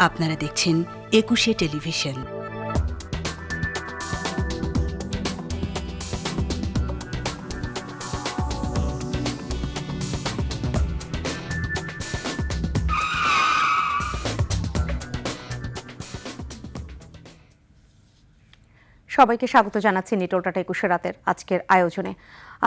আপনারা দেখছেন একুশে টেলিভিশন। সবাইকে স্বাগত জানাচ্ছি নিটোলটাটা ২১ রাতের আজকের আয়োজনে।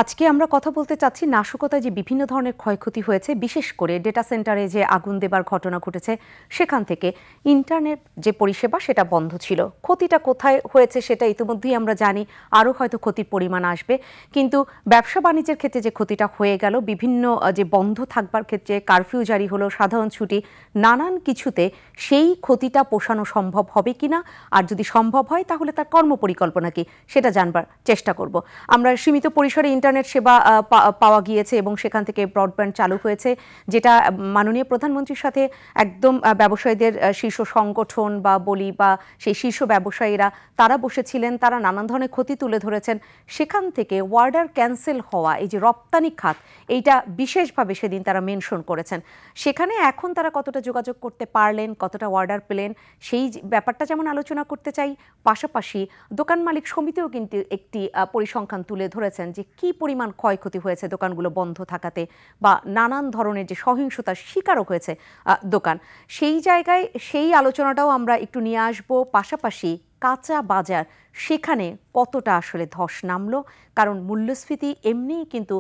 আজকে আমরা কথা বলতে চাচ্ছি নাশকতায় যে বিভিন্ন ধরনের ক্ষয়ক্ষতি হয়েছে, বিশেষ করে ডেটা সেন্টারে যে আগুন দেবার ঘটনা ঘটেছে, সেখান থেকে ইন্টারনেট যে পরিষেবা সেটা বন্ধ ছিল। ক্ষতিটা কোথায় হয়েছে সেটা ইতিমধ্যেই আমরা জানি, আরও হয়তো ক্ষতির পরিমাণ আসবে। কিন্তু ব্যবসা বাণিজ্যের ক্ষেত্রে যে ক্ষতিটা হয়ে গেল, বিভিন্ন যে বন্ধ থাকবার ক্ষেত্রে কারফিউ জারি হলো, সাধারণ ছুটি, নানান কিছুতে সেই ক্ষতিটা পোষানো সম্ভব হবে কিনা, আর যদি সম্ভব হয় তাহলে তার কর্মপরিকল্পনা কি সেটা জানবার চেষ্টা করব। আমরা সীমিত পরিসরে ইন্টারনেট সেবা পাওয়া গিয়েছে এবং সেখান থেকে ব্রডব্যান্ড চালু হয়েছে, যেটা মাননীয় প্রধানমন্ত্রীর সাথে একদম ব্যবসায়ীদের শীর্ষ সংগঠন বা বলি বা সেই শীর্ষ ব্যবসায়ীরা তারা বসেছিলেন, তারা নানান ধরনের ক্ষতি তুলে ধরেছেন। সেখান থেকে অর্ডার ক্যান্সেল হওয়া, এই যে রপ্তানি খাত, এইটা বিশেষভাবে সেদিন তারা মেনশন করেছেন। সেখানে এখন তারা কতটা যোগাযোগ করতে পারলেন, কতটা অর্ডার পেলেন, সেই ব্যাপারটা যেমন আলোচনা করতে চাই, পাশাপাশি দোকান মালিক সমিতিও কিন্তু একটি পরিসংখ্যান তুলে ধরেছেন যে কি পরিমাণ ক্ষয়ক্ষতি হয়েছে দোকানগুলো বন্ধ থাকাতে, বা নানান ধরনের যে সহিংসতার শিকারও হয়েছে দোকান। সেই জায়গায় সেই আলোচনাটাও আমরা একটু নিয়ে আসবো। পাশাপাশি কাঁচা বাজার, সেখানে কতটা আসলে ধস নামলো, কারণ মূল্যস্ফীতি এমনিই কিন্তু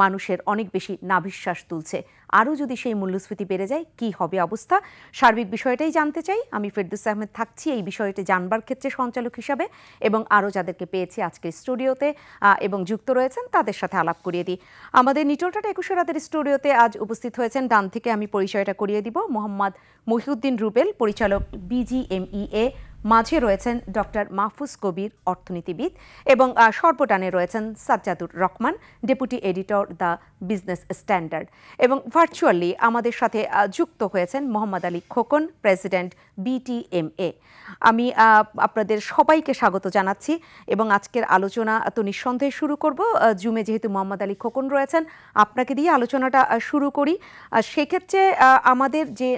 মানুষের অনেক বেশি নাভিশ্বাস তুলছে। আরও যদি সেই মূল্যস্ফীতি বেড়ে যায় কি হবে অবস্থা, সার্বিক বিষয়টাই জানতে চাই। আমি ফেরদৌস আহমেদ থাকছি এই বিষয়টি জানবার ক্ষেত্রে সঞ্চালক হিসাবে, এবং আরও যাদেরকে পেয়েছি আজকে স্টুডিওতে এবং যুক্ত রয়েছেন তাদের সাথে আলাপ করিয়ে দিই। আমাদের নিটোলটাটা ২১ রাতের স্টুডিওতে আজ উপস্থিত হয়েছেন, ডান থেকে আমি পরিচয়টা করিয়ে দিব, মোহাম্মদ মহিউদ্দিন রুবেল, পরিচালক বিজিএমইএ। মাঝে রয়েছেন ডক্টর মাহফুজ কবির, অর্থনীতিবিদ, এবং সর্বডানে রয়েছেন Sajjadur Rahman, deputy editor the business standard, এবং ভার্চুয়ালি আমাদের সাথে যুক্ত হয়েছেন মোহাম্মদ আলী খোকন, প্রেসিডেন্ট বিটিএমএ। আমি আপনাদের সবাইকে স্বাগত জানাচ্ছি এবং আজকের আলোচনা তো নিঃসন্দেহে শুরু করব। জুমে যেহেতু মোহাম্মদ আলী খোকন রয়েছেন, আপনাকে দিয়ে আলোচনাটা শুরু করি। সেক্ষেত্রে আমাদের যে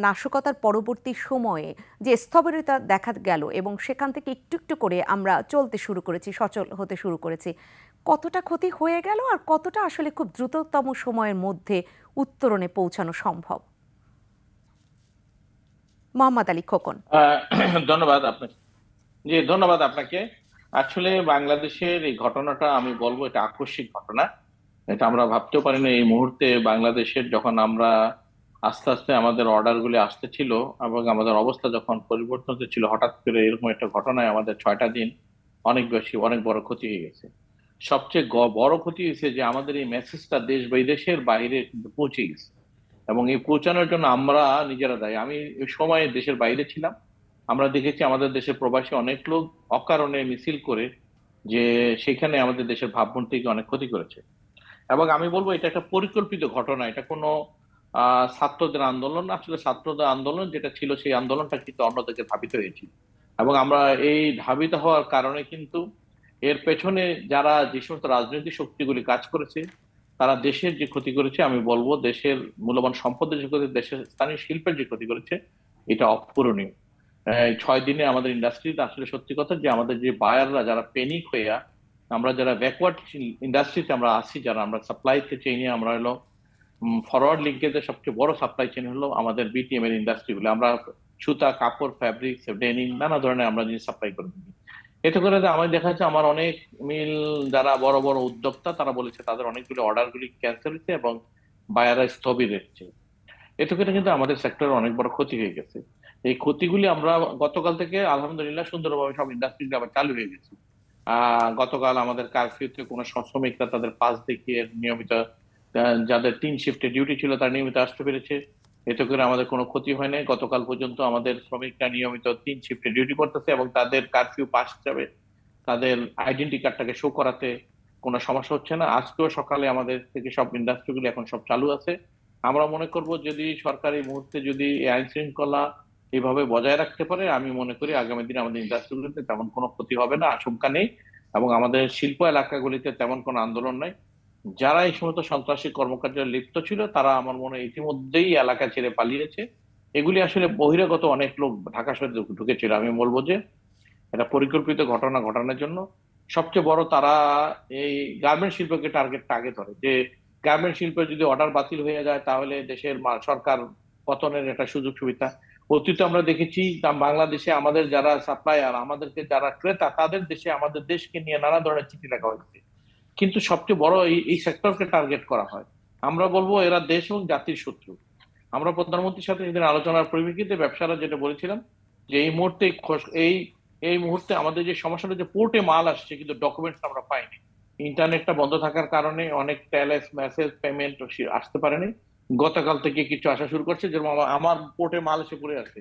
নাশকতার পরবর্তী সময়ে যে স্থবিরতা দেখা গেল এবং সেখান থেকে একটু একটু করে আমরা চলতে শুরু করেছি, সচল হতে শুরু করেছি, কতটা ক্ষতি হয়ে গেল আর কতটা আসলে খুব দ্রুততম সময়ের মধ্যে উত্তরণে পৌঁছানো সম্ভব? মোহাম্মদ আলী খোকন। ধন্যবাদ আপনাকে। জি, ধন্যবাদ আপনাকে। আসলে বাংলাদেশের এই ঘটনাটা আমি বলবো এটা আকস্মিক ঘটনা। এটা আমরা ভাবতেও পারিনি এই মুহূর্তে বাংলাদেশের, যখন আমরা আস্তে আস্তে আমাদের অর্ডার গুলি আসতে ছিল এবং আমাদের অবস্থা যখন পরিবর্তন হচ্ছিল, হঠাৎ করে এরকম একটা ঘটনায় আমাদের ৬টা দিন অনেক বড় ক্ষতি হয়ে গেছে। সবচেয়ে বড় ক্ষতি হয়েছে যে আমাদের এই মেসেজটা দেশ বিদেশের বাইরে কিন্তু পৌঁছে গেছে, এবং এই পৌঁছানোর জন্য আমরা নিজেরা দায়ী। আমি ওই সময় দেশের বাইরে ছিলাম, আমরা দেখেছি আমাদের দেশের প্রবাসী অনেক লোক অকারণে মিছিল করে যে সেখানে আমাদের দেশের ভাবমূর্তিকে অনেক ক্ষতি করেছে। এবং আমি বলবো এটা একটা পরিকল্পিত ঘটনা, এটা কোনো ছাত্রদের আন্দোলন না। আসলে ছাত্রদের আন্দোলন যেটা ছিল সেই আন্দোলনটা কিন্তু অন্যদিকে ধাবিত হয়েছিল, এবং আমরা এই ধাবিত হওয়ার কারণে কিন্তু এর পেছনে যারা যে সমস্ত রাজনৈতিক শক্তিগুলি কাজ করেছে তারা দেশের যে ক্ষতি করেছে, আমি বলবো দেশের মূল্যবান সম্পদের যে ক্ষতি, দেশের স্থানীয় শিল্পের যে ক্ষতি করেছে, এটা অপূরণীয়। ৬ দিনে আমাদের ইন্ডাস্ট্রিতে আসলে সত্যি কথা যে আমাদের যে বায়াররা যারা প্যানিক হইয়া, আমরা যারা ব্যাকওয়ার্ড ইন্ডাস্ট্রিতে আমরা আসি, যারা আমরা সাপ্লাই চেইনে আমরা হলো ফরওয়ার্ড লিঙ্কেজের সবচেয়ে বড় সাপ্লাই চেইন হলো আমাদের বিটিএম এর ইন্ডাস্ট্রিগুলো। আমরা সুতা, কাপড়, ফ্যাব্রিক, ডেনিম, নানা ধরনের আমরা জিনিস সাপ্লাই করে থাকি। এতে করে আমার দেখা যাচ্ছে আমার অনেক মিল যারা বড় বড় উদ্যোক্তা তারা বলেছে তাদের অনেকগুলো অর্ডার গুলি ক্যান্সেল হয়েছে এবং বায়াররা স্থবির হচ্ছে। এতে করে কিন্তু আমাদের সেক্টরে অনেক বড় ক্ষতি হয়ে গেছে। এই ক্ষতিগুলি আমরা গতকাল থেকে আলহামদুলিল্লাহ সুন্দরভাবে সব ইন্ডাস্ট্রি আবার চালু হয়ে গেছে। গতকাল আমাদের কারফিউতে কোনো শ্রমিকরা তাদের পাস দেখিয়ে নিয়মিত, যাদের 3 শিফটে ডিউটি ছিল তারা নিয়মিত আসতে পেরেছে। এতে করে আমাদের কোনো ক্ষতি হয় নাই। গতকাল পর্যন্ত আমাদের শ্রমিকরা নিয়মিত 3 শিফটে ডিউটি করতেছে এবং তাদের কারফিউ পাস যাবে, তাদের আইডেন্টি কার্ডটাকে শো করাতে কোনো সমস্যা হচ্ছে না। আজকেও সকালে আমাদের থেকে সব ইন্ডাস্ট্রিগুলো এখন সব চালু আছে। আমরা মনে করব যদি সরকার এই মুহূর্তে যদি আইন শৃঙ্খলা এভাবে বজায় রাখতে পারে, আমি মনে করি আগামী দিনে আমাদের ইন্ডাস্ট্রিগুলিতে তেমন কোনো ক্ষতি হবে না, আশঙ্কা নেই, এবং আমাদের শিল্প এলাকাগুলিতে তেমন কোনো আন্দোলন নাই। যারা এই সমস্ত সন্ত্রাসী কর্মকাণ্ডে লিপ্ত ছিল তারা আমার মনে হয় ইতিমধ্যেই এলাকা ছেড়ে পালিয়েছে এগুলি আসলে বহিরাগত অনেক লোক ঢাকা শহরে ঢুকেছিল। আমি বলবো যে এটা পরিকল্পিত ঘটনা ঘটানোর জন্য সবচেয়ে বড় তারা এই গার্মেন্ট শিল্পকে টার্গেট আগে ধরে, যে গার্মেন্ট শিল্পে যদি অর্ডার বাতিল হয়ে যায় তাহলে দেশের সরকার পতনের একটা সুযোগ সুবিধা। অতীতে আমরা দেখেছি বাংলাদেশে আমাদের যারা সাপ্লায়ার, আমাদেরকে যারা ক্রেতা, তাদের দেশে আমাদের দেশকে নিয়ে নানা ধরনের চিঠি লেখা হয়েছে, কিন্তু সবচেয়ে বড় এই সেক্টরকে টার্গেট করা হয়। আমরা বলবো এরা দেশ এবং জাতির শত্রু। আমরা প্রধানমন্ত্রীর সাথে সেদিন আলোচনার পরিপ্রেক্ষিতে ব্যবসারা যেটা বলেছিলাম যে এই মুহূর্তে আমাদের যে সমস্যাটা, যে পোর্টে মাল আসছে কিন্তু ডকুমেন্টস আমরা পাইনি। ইন্টারনেটটা বন্ধ থাকার কারণে অনেক টেলেস মেসেজ পেমেন্ট আসতে পারেনি। গতকাল থেকে কিছু আসা শুরু করছে, যেরকম আমার পোর্টে মাল এসে পড়ে আছে,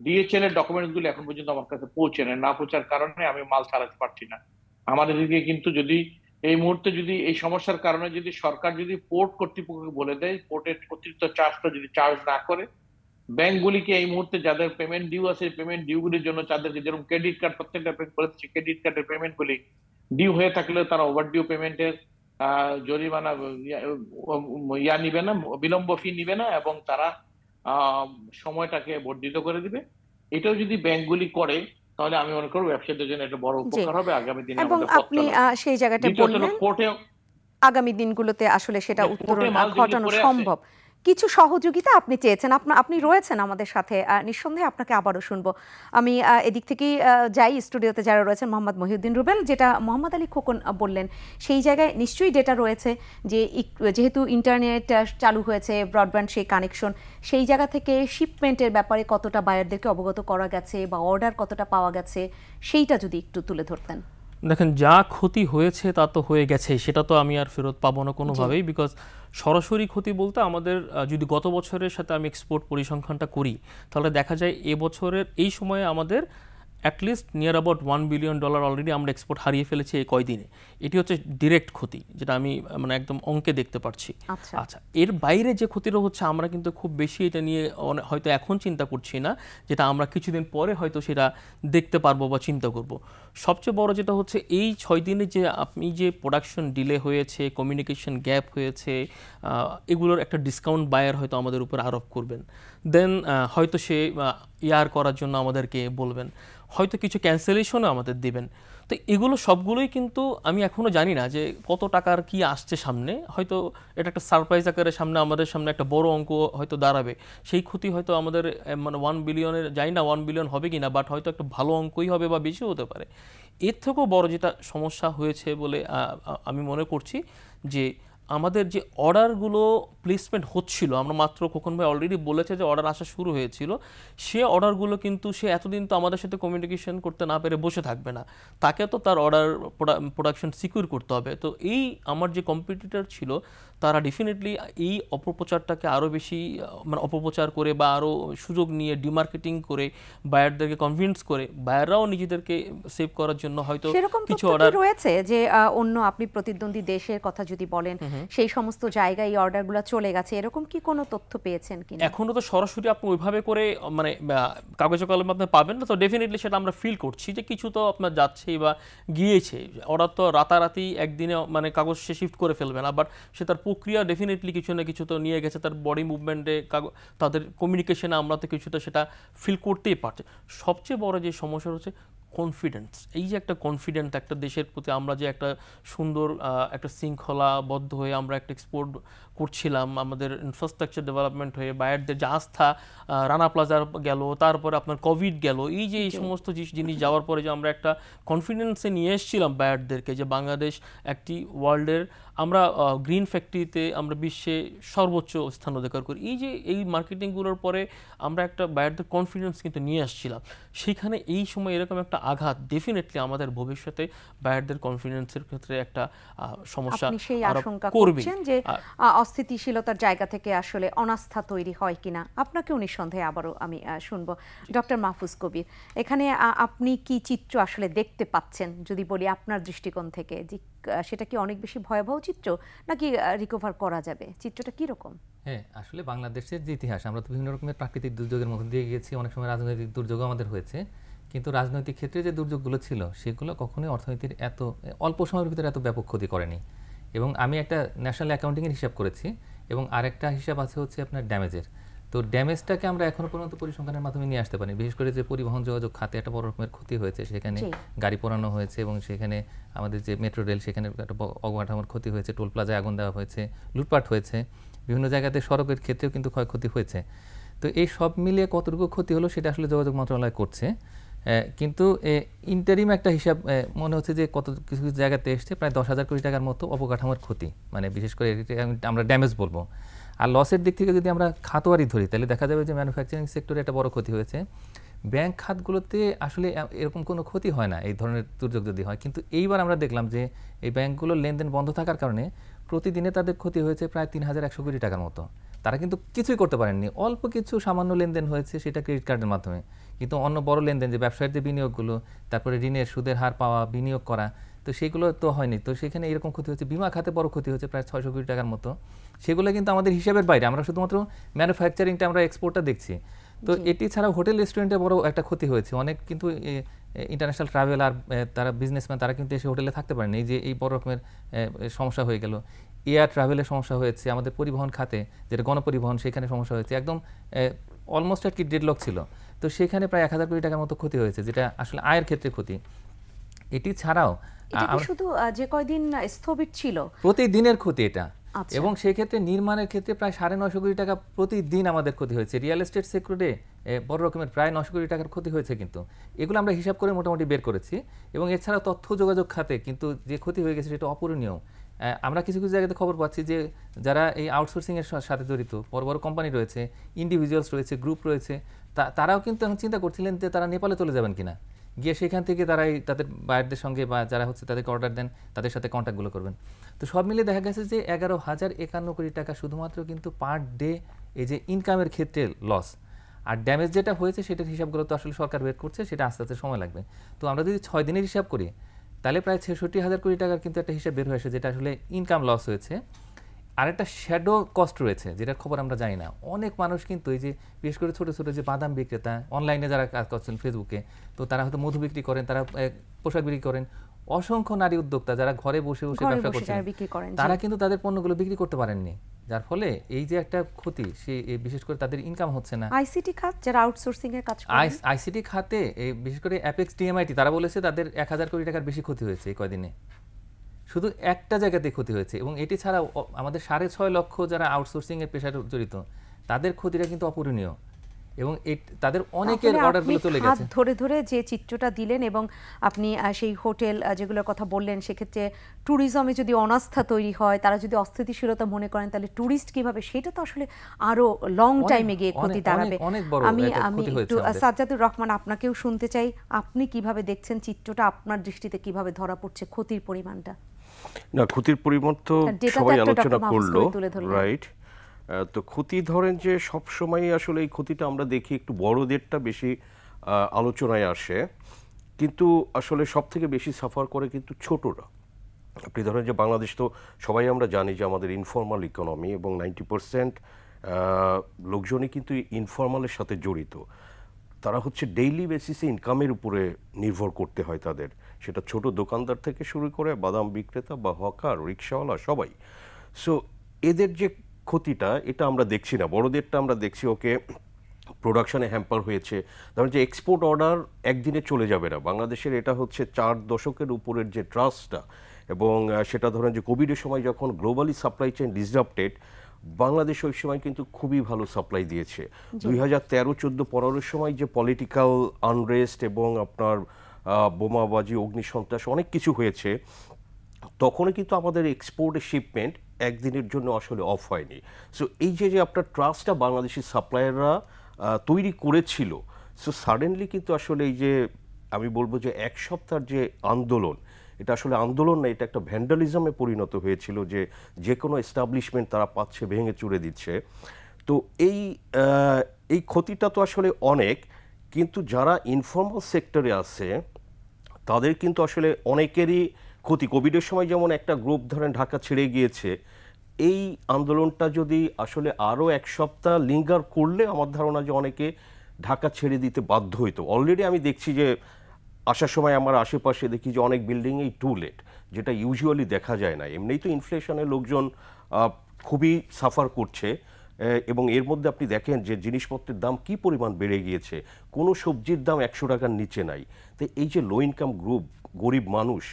ডিএচএল এর ডকুমেন্টস গুলো এখন পর্যন্ত আমার কাছে পৌঁছে না পৌঁছার কারণে আমি মাল চালাতে পারছি না। আমাদের দিকে কিন্তু যদি এই মুহূর্তে যদি এই সমস্যার কারণে যদি সরকার যদি পোর্ট কর্তৃপক্ষকে বলে দেয় পোর্টের অতিরিক্ত চার্জটা যদি চার্জ না করে, ব্যাংকগুলিকে এই মুহূর্তে যাদের পেমেন্ট ডিউ আছে পেমেন্ট ডিউ গুলির জন্য তাদেরকে, যেরকম ক্রেডিট কার্ড প্রত্যেকটা করেছে, ক্রেডিট কার্ডের পেমেন্ট গুলি ডিউ হয়ে থাকলে তারা ওভার ডিউ পেমেন্টের জরিমানা নিবে না, বিলম্ব ফি নিবে না, এবং তারা সময়টাকে বর্ধিত করে দিবে। এটাও যদি ব্যাংকগুলি করে তাহলে আমি মনে করবো ব্যবসায়ীদের জন্য একটা বড় উপকার হবে আগামী দিনে। এবং আমাদের আপনি সেই জায়গাটা বললেন আগামী দিনগুলোতে আসলে সেটা উত্তরণ ঘটানো সম্ভব। কিছু সহযোগিতা আপনি চেয়েছেন, আপনি রয়েছেন আমাদের সাথে, নিঃসন্দেহে আপনাকে আবারও শুনবো। আমি এদিক থেকেই যাই, স্টুডিওতে যারা রয়েছেন মোহাম্মদ মহিউদ্দিন রুবেল, যেটা মোহাম্মদ আলী খোকন বললেন সেই জায়গায় নিশ্চয়ই ডেটা রয়েছে যে যেহেতু ইন্টারনেট চালু হয়েছে, ব্রডব্যান্ড সেই কানেকশন, সেই জায়গা থেকে শিপমেন্টের ব্যাপারে কতটা বায়ারদেরকে অবগত করা গেছে বা অর্ডার কতটা পাওয়া গেছে, সেইটা যদি একটু তুলে ধরতেন। দেখেন, যা ক্ষতি হয়েছে তা তো হয়ে গেছে, সেটা তো আমি আর ফেরত পাবো না কোনোভাবেই। বিকজ সরাসরি ক্ষতি বলতে আমাদের যদি গত বছরের সাথে আমি এক্সপোর্ট পরিসংখ্যানটা করি তাহলে দেখা যায় এবছরের এই সময়ে আমাদের at least near about $1 billion already আমরা এক্সপোর্ট হারিয়ে ফেলেছি এই কয়দিনে। এটি হচ্ছে ডিরেক্ট ক্ষতি, যেটা আমি মানে একদম অঙ্কে দেখতে পাচ্ছি। আচ্ছা, এর বাইরে যে ক্ষতিটা হচ্ছে আমরা কিন্তু খুব বেশি এটা নিয়ে হয়তো এখন চিন্তা করছি না, যেটা আমরা কিছুদিন পরে হয়তো সেটা দেখতে পারবো বা চিন্তা করব। সবচেয়ে বড় যেটা হচ্ছে এই 6 দিনে যে আপনি যে প্রোডাকশন ডিলে হয়েছে, কমিউনিকেশন গ্যাপ হয়েছে, এগুলোর একটা ডিসকাউন্ট বায়ার হয়তো আমাদের উপর আরোপ করবেন। দেন হয়তো সে ইয়ার করার জন্য আমাদেরকে বলবেন, হয়তো কিছু ক্যান্সেলেশনও আমাদের দিবেন। তো এগুলো সবগুলোই কিন্তু আমি এখনও জানি না যে কত টাকার কি আসছে সামনে। হয়তো এটা একটা সারপ্রাইজ আকারে আমাদের সামনে একটা বড় অঙ্ক হয়তো দাঁড়াবে। সেই ক্ষতি হয়তো আমাদের মানে 1 বিলিয়নের, জানি না 1 বিলিয়ন হবে কি না, বাট হয়তো একটা ভালো অঙ্কই হবে বা বেশিও হতে পারে। এর থেকেও বড় যেটা সমস্যা হয়েছে বলে আমি মনে করছি যে আমাদের যে অর্ডারগুলো প্লেসমেন্ট হচ্ছিল, আমরা মাত্র খোকন ভাই অলরেডি বলেছে যে অর্ডার আসা শুরু হয়েছিল, সে অর্ডারগুলো কিন্তু সে এতদিন তো আমাদের সাথে কমিউনিকেশন করতে না পেরে বসে থাকবে না, তাকে তো তার অর্ডার প্রোডাকশন সিকিউর করতে হবে। তো এই আমার যে কম্পিটিটর ছিল তারা ডেফিনেটলি এই অপপ্রচারটাকে আরও বেশি মানে অপপ্রচার করে বা আরও সুযোগ নিয়ে ডিমার্কেটিং করে বায়ারদেরকে কনভিন্স করে বায়াররাও নিজেদেরকে সেভ করার জন্য হয়তো কিছু অর্ডার রয়েছে যে অন্য আপনি প্রতিদ্বন্দ্বী দেশের কথা যদি বলেন সেই সমস্ত জায়গায় এই অর্ডারগুলো চলে গেছে, এরকম কি কোনো তথ্য পেয়েছেন কিনা? এখনো তো সরাসরি আপনি ওইভাবে করে মানে কাগজে কলমে আপনি পাবেন না, তো ডেফিনেটলি সেটা আমরা ফিল করছি যে কিছু তো আপনার যাচ্ছেই বা গিয়েছে। অর্ডার তো রাতারাতি একদিনে মানে কাগজ সে শিফট করে ফেলবে না, বাট সে তার প্রক্রিয়া ডেফিনেটলি কিছু না কিছু তো নিয়ে গেছে, তার বডি মুভমেন্টে তাদের কমিউনিকেশনে আমরা তো কিছুটা সেটা ফিল করতেই পারছি। সবচেয়ে বড় যে সমস্যা হচ্ছে কনফিডেন্স। এই যে একটা কনফিডেন্ট একটা দেশের প্রতি আমরা যে একটা সুন্দর একটা শৃঙ্খলাবদ্ধ হয়ে আমরা একটা এক্সপোর্ট করছিলাম, আমাদের ইনফ্রাস্ট্রাকচার ডেভেলপমেন্ট হয়ে বায়ারদের যে আস্থা, রানা প্লাজার গেল, তারপরে আপনার কোভিড গেল, এই যে এই সমস্ত জিনিস যাওয়ার পরে যে আমরা একটা কনফিডেন্সে নিয়ে এসেছিলাম বায়ারদেরকে যে বাংলাদেশ একটি ওয়ার্ল্ডের, আমরা গ্রিন ফ্যাক্টরিতে আমরা বিশ্বে সর্বোচ্চ স্থান অধিকার করি, এই যে এই মার্কেটিংগুলোর পরে আমরা একটা বায়ারদের কনফিডেন্স কিন্তু নিয়ে আসছিলাম। সেখানে এই সময় এরকম একটা আঘাত ডেফিনেটলি আমাদের ভবিষ্যতে বায়ারদের কনফিডেন্সের ক্ষেত্রে একটা সমস্যা করবে। যে অস্থিতিশীলতার জায়গা থেকে আসলে অনাস্থা তৈরি হয় কিনা, আপনাকেও নিঃসন্দেহে আবারও আমি শুনবো। ডক্টর মাহফুজ কবির, এখানে আপনি কি চিত্র আসলে দেখতে পাচ্ছেন যদি বলি আপনার দৃষ্টিকোণ থেকে, যে সেটা কি অনেক বেশি ভয়াবহ চিত্র নাকি রিকভার করা যাবে, চিত্রটা কি রকম? হ্যাঁ, আসলে বাংলাদেশের যে ইতিহাস, আমরা তো বিভিন্ন রকমের প্রাকৃতিক দুর্যোগের মধ্যে দিয়ে গেছি, অনেক সময় রাজনৈতিক দুর্যোগও আমাদের হয়েছে, কিন্তু রাজনৈতিক ক্ষেত্রে যে দুর্যোগগুলো ছিল সেগুলো কখনোই অর্থনীতির এত অল্প সময়ের ভিতরে এত ব্যাপক ক্ষতি করেনি। এবং আমি একটা ন্যাশনাল অ্যাকাউন্টিংয়ের হিসাব করেছি এবং আরেকটা হিসাব আছে হচ্ছে আপনার ড্যামেজের। তো ড্যামেজটাকে আমরা এখনো পর্যন্ত পরিসংখ্যানের মাধ্যমে নিয়ে আসতে পারি, বিশেষ করে যে পরিবহন যোগাযোগ খাতে একটা বড় রকমের ক্ষতি হয়েছে, সেখানে গাড়ি পোড়ানো হয়েছে এবং সেখানে আমাদের যে মেট্রো রেল সেখানে একটা অবকাঠামোর ক্ষতি হয়েছে, টোল প্লাজায় আগুন দেওয়া হয়েছে, লুটপাট হয়েছে, বিভিন্ন জায়গাতে সড়কের ক্ষেত্রেও কিন্তু ক্ষয়ক্ষতি হয়েছে। তো এই সব মিলিয়ে কতটুকু ক্ষতি হলো সেটা আসলে যোগাযোগ মন্ত্রণালয় করছে, কিন্তু ইন্টারিম একটা হিসাব মনে হচ্ছে যে কত কিছু কিছু জায়গাতে এসছে প্রায় 10,000 কোটি টাকার মতো অবকাঠামোর ক্ষতি, মানে বিশেষ করে আমরা ড্যামেজ বলবো। আর লসের দিক থেকে যদি আমরা খাতোয়ারি ধরি তাহলে দেখা যাবে যে ম্যানুফ্যাকচারিং সেক্টরে একটা বড় ক্ষতি হয়েছে। ব্যাংক খাতগুলোতে আসলে এরকম কোনো ক্ষতি হয় না এই ধরনের দুর্যোগ যদি হয়, কিন্তু এইবার আমরা দেখলাম যে এই ব্যাংকগুলোর লেনদেন বন্ধ থাকার কারণে প্রতিদিনে তাদের ক্ষতি হয়েছে প্রায় 3,100 কোটি টাকার মতো। তারা কিন্তু কিছুই করতে পারেননি, অল্প কিছু সামান্য লেনদেন হয়েছে সেটা ক্রেডিট কার্ডের মাধ্যমে, কিন্তু অন্য বড় লেনদেন যে ব্যবসায়ের যে বিনিয়োগগুলো, তারপরে ঋণের সুদের হার পাওয়া, বিনিয়োগ করা, তো সেগুলো তো হয়নি। তো সেখানে এরকম ক্ষতি হচ্ছে, বিমা খাতে বড় ক্ষতি হচ্ছে প্রায় 600 কোটি টাকার মতো, সেগুলো কিন্তু আমাদের হিসাবের বাইরে, আমরা শুধুমাত্র ম্যানুফ্যাকচারিংটা আমরা এক্সপোর্টটা দেখছি। তো এটি ছাড়াও হোটেল রেস্টুরেন্টে বড় একটা ক্ষতি হয়েছে, অনেক কিন্তু ইন্টারন্যাশনাল ট্রাভেল আর তারা বিজনেসম্যান তারা কিন্তু এসে হোটেলে থাকতে পারেনি, এই যে এই বড় রকমের সমস্যা হয়ে গেল। এয়ার ট্রাভেলের সমস্যা হয়েছে, আমাদের পরিবহন খাতে যেটা গণপরিবহন সেখানে সমস্যা হয়েছে, একদম অলমোস্ট আর কি ডেডলক ছিল। তো সেখানে প্রায় 1,000 কোটি টাকার মতো ক্ষতি হয়েছে, যেটা আসলে আয়ের ক্ষেত্রে ক্ষতি। এটি ছাড়াও শুধু যে কয়দিন স্থগিত ছিল প্রতিদিনের ক্ষতি এটা, এবং সেই ক্ষেত্রে নির্মাণের ক্ষেত্রে প্রায় 950 কোটি টাকা প্রতিদিন আমাদের ক্ষতি হয়েছে। রিয়েল এস্টেট সেক্টরে বড় রকমের প্রায় 900 কোটি টাকার ক্ষতি হয়েছে, কিন্তু এগুলো আমরা হিসাব করে মোটামুটি বের করেছি। এবং এছাড়াও তথ্য যোগাযোগ খাতে কিন্তু যে ক্ষতি হয়ে গেছে সেটা অপূরণীয়। আমরা কিছু কিছু জায়গাতে খবর পাচ্ছি যে যারা এই আউটসোর্সিংয়ের সাথে জড়িত বড় বড় কোম্পানি রয়েছে, ইন্ডিভিজুয়ালস রয়েছে, গ্রুপ রয়েছে, তারাও কিন্তু এখন চিন্তা করছিলেন যে তারা নেপালে চলে যাবেন কিনা, গিয়ে সেখান থেকে তারাই তাদের বায়ারদের সঙ্গে বা যারা হচ্ছে তাদেরকে অর্ডার দেন তাদের সাথে কন্ট্যাক্টগুলো করবেন। তো সব মিলিয়ে দেখা গেছে যে 11,051 কোটি টাকা শুধুমাত্র কিন্তু পার ডে এই যে ইনকামের ক্ষেত্রে লস। আর ড্যামেজ যেটা হয়েছে সেটার হিসাবগুলো তো আসলে সরকার বের করছে, সেটা আস্তে আস্তে সময় লাগবে। তো আমরা যদি 6 দিনের হিসাব করি তাহলে প্রায় 66,000 কোটি টাকার কিন্তু একটা হিসাব বের হয়েছে, যেটা আসলে ইনকাম লস হয়েছে। আর একটা শ্যাডো কস্ট রয়েছে যেটার খবর আমরা জানি না। অনেক মানুষ কিন্তু এই যে বিশেষ করে ছোটো ছোটো যে বাদাম বিক্রেতা, অনলাইনে যারা কাজ করছেন ফেসবুকে, তো তারা হয়তো মধু বিক্রি করেন, তারা পোশাক বিক্রি করেন, অসংখ্য নারী উদ্যোক্তা যারা ঘরে বসে বসে ব্যবসা করছেন, তারা কিন্তু তাদের পণ্যগুলো বিক্রি করতে পারেননি, যার ফলে এই যে একটা ক্ষতি, সে বিশেষ করে তাদের ইনকাম হচ্ছে না। আইসিটি খাত যারা আউটসোর্সিং এর কাজ করে, আইসিটি খাতে বিশেষ করে অ্যাপেক্স ডিএমআইটি তারা বলেছে তাদের 1,000 কোটি টাকার বেশি ক্ষতি হয়েছে এই কয়দিনে, শুধু একটা জায়গাতে ক্ষতি হয়েছে। এবং এটি ছাড়াও আমাদের 6.5 লক্ষ যারা আউটসোর্সিং এর পেশায় জড়িত তাদের ক্ষতিটা কিন্তু অপূরণীয়, এবং তাদের অনেকের অর্ডারগুলো চলে গেছে। ধরে ধরে যে চিত্রটা দিলেন এবং আপনি সেই হোটেল যেগুলোর কথা বললেন, সেক্ষেত্রে ট্যুরিজমে যদি অনাস্থা তৈরি হয়, তারা যদি অস্থিতিশীলতা মনে করেন, তাহলে ট্যুরিস্ট কিভাবে, সেটা তো আসলে আরো লং টাইমে গিয়ে ক্ষতি দাঁড়াবে। আমি একটু সাজ্জাদুর রহমান আপনাকেও শুনতে চাই, আপনি কিভাবে দেখছেন চিত্রটা, আপনার দৃষ্টিতে কিভাবে ধরা পড়ছে ক্ষতির পরিমাণটা? না, ক্ষতির পরিমাণ তো সবাই আলোচনা করলো, রাইট? তো ক্ষতি ধরেন যে সব সময় আসলে এই ক্ষতিটা আমরা দেখি একটু বড়দেরটা বেশি আলোচনায় আসে, কিন্তু আসলে সব থেকে বেশি সাফার করে কিন্তু ছোটরা। আপনি ধরেন যে বাংলাদেশ তো সবাই আমরা জানি যে আমাদের ইনফর্মাল ইকোনমি, এবং 90% লোকজনই কিন্তু ইনফর্মালের সাথে জড়িত। তারা হচ্ছে ডেইলি বেসিসে ইনকামের উপরে নির্ভর করতে হয় তাদের, সেটা ছোট দোকানদার থেকে শুরু করে বাদাম বিক্রেতা বা হকার, রিক্সাওয়ালা, সবাই। সো এদের যে ক্ষতিটা এটা আমরা দেখছি না, বড়দেরটা আমরা দেখছি। ওকে, প্রোডাকশানে হ্যাম্পার হয়েছে, ধরেন যে এক্সপোর্ট অর্ডার একদিনে চলে যাবে না বাংলাদেশের। এটা হচ্ছে 4 দশকের উপরের যে ট্রাস্টটা, এবং সেটা ধরেন যে কোভিডের সময় যখন globally supply chain disrupted, Bangladesh ওই সময় কিন্তু খুবই ভালো সাপ্লাই দিয়েছে। 2013, 14, 15 সময় যে পলিটিক্যাল আনরেস্ট এবং আপনার বোমাবাজি, অগ্নিসন্ত্রাস অনেক কিছু হয়েছে, তখনও কিন্তু আমাদের এক্সপোর্টের শিপমেন্ট একদিনের জন্য আসলে অফ হয়নি। সো এই যে আপনার ট্রাস্টটা বাংলাদেশের সাপ্লায়াররা তৈরি করেছিল, সো সাডেনলি কিন্তু আসলে এই যে আমি বলবো যে এক সপ্তাহের যে আন্দোলন, এটা আসলে আন্দোলন না, এটা একটা ভ্যান্ডালিজমে পরিণত হয়েছিল, যে কোনো এস্টাবলিশমেন্ট তারা পাচ্ছে ভেঙে চুরে দিচ্ছে। তো এই ক্ষতিটা তো আসলে অনেক, কিন্তু যারা ইনফর্মাল সেক্টরে আছে তাদের কিন্তু আসলে অনেকেরই ক্ষতি। কোভিডের সময় যেমন একটা গ্রুপ ধরেন ঢাকা ছেড়ে গিয়েছে, এই আন্দোলনটা যদি আসলে আরও এক সপ্তাহ লিঙ্গার করলে আমার ধারণা যে অনেকে ঢাকা ছেড়ে দিতে বাধ্য হইতো। অলরেডি আমি দেখছি যে আসার সময় আমার আশেপাশে দেখি যে অনেক বিল্ডিংয়েই টু লেট, যেটা ইউজুয়ালি দেখা যায় না। এমনিই তো ইনফ্লেশনে লোকজন খুবই সাফার করছে, এবং এর মধ্যে আপনি দেখেন যে জিনিসপত্রের দাম কি পরিমাণ বেড়ে গিয়েছে, কোনো সবজির দাম 100 টাকার নিচে নাই। তো এই যে লো ইনকাম গ্রুপ, গরিব মানুষ,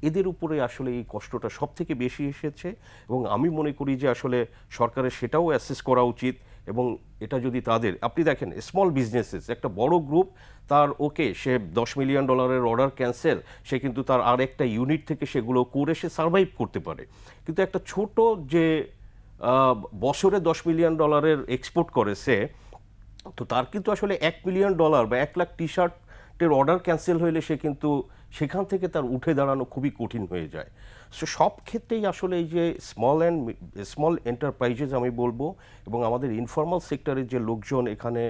এদের উপরে আসলে এই কষ্টটা সব থেকে বেশি এসেছে এবং আমি মনে করি যে আসলে সরকারের সেটাও অ্যাসেস করা উচিত। এবং এটা যদি তাদের, আপনি দেখেন স্মল বিজনেসেস, একটা বড় গ্রুপ তার ওকে সে $10 মিলিয়ন অর্ডার ক্যান্সেল, সে কিন্তু তার আর একটা ইউনিট থেকে সেগুলো করে সে সার্ভাইভ করতে পারে। কিন্তু একটা ছোট যে বছরে $10 মিলিয়ন এক্সপোর্ট করে সে, তো তার কিন্তু আসলে $1 মিলিয়ন বা 1 লাখ টি শার্টের অর্ডার ক্যান্সেল হইলে সে কিন্তু সেখান থেকে তার উঠে দাঁড়ানো খুবই কঠিন হয়ে যায়। সো সব ক্ষেত্রেই আসলে এই যে স্মল এন্টারপ্রাইজেস আমি বলবো এবং আমাদের ইনফর্মাল সেক্টরের যে লোকজন এখানে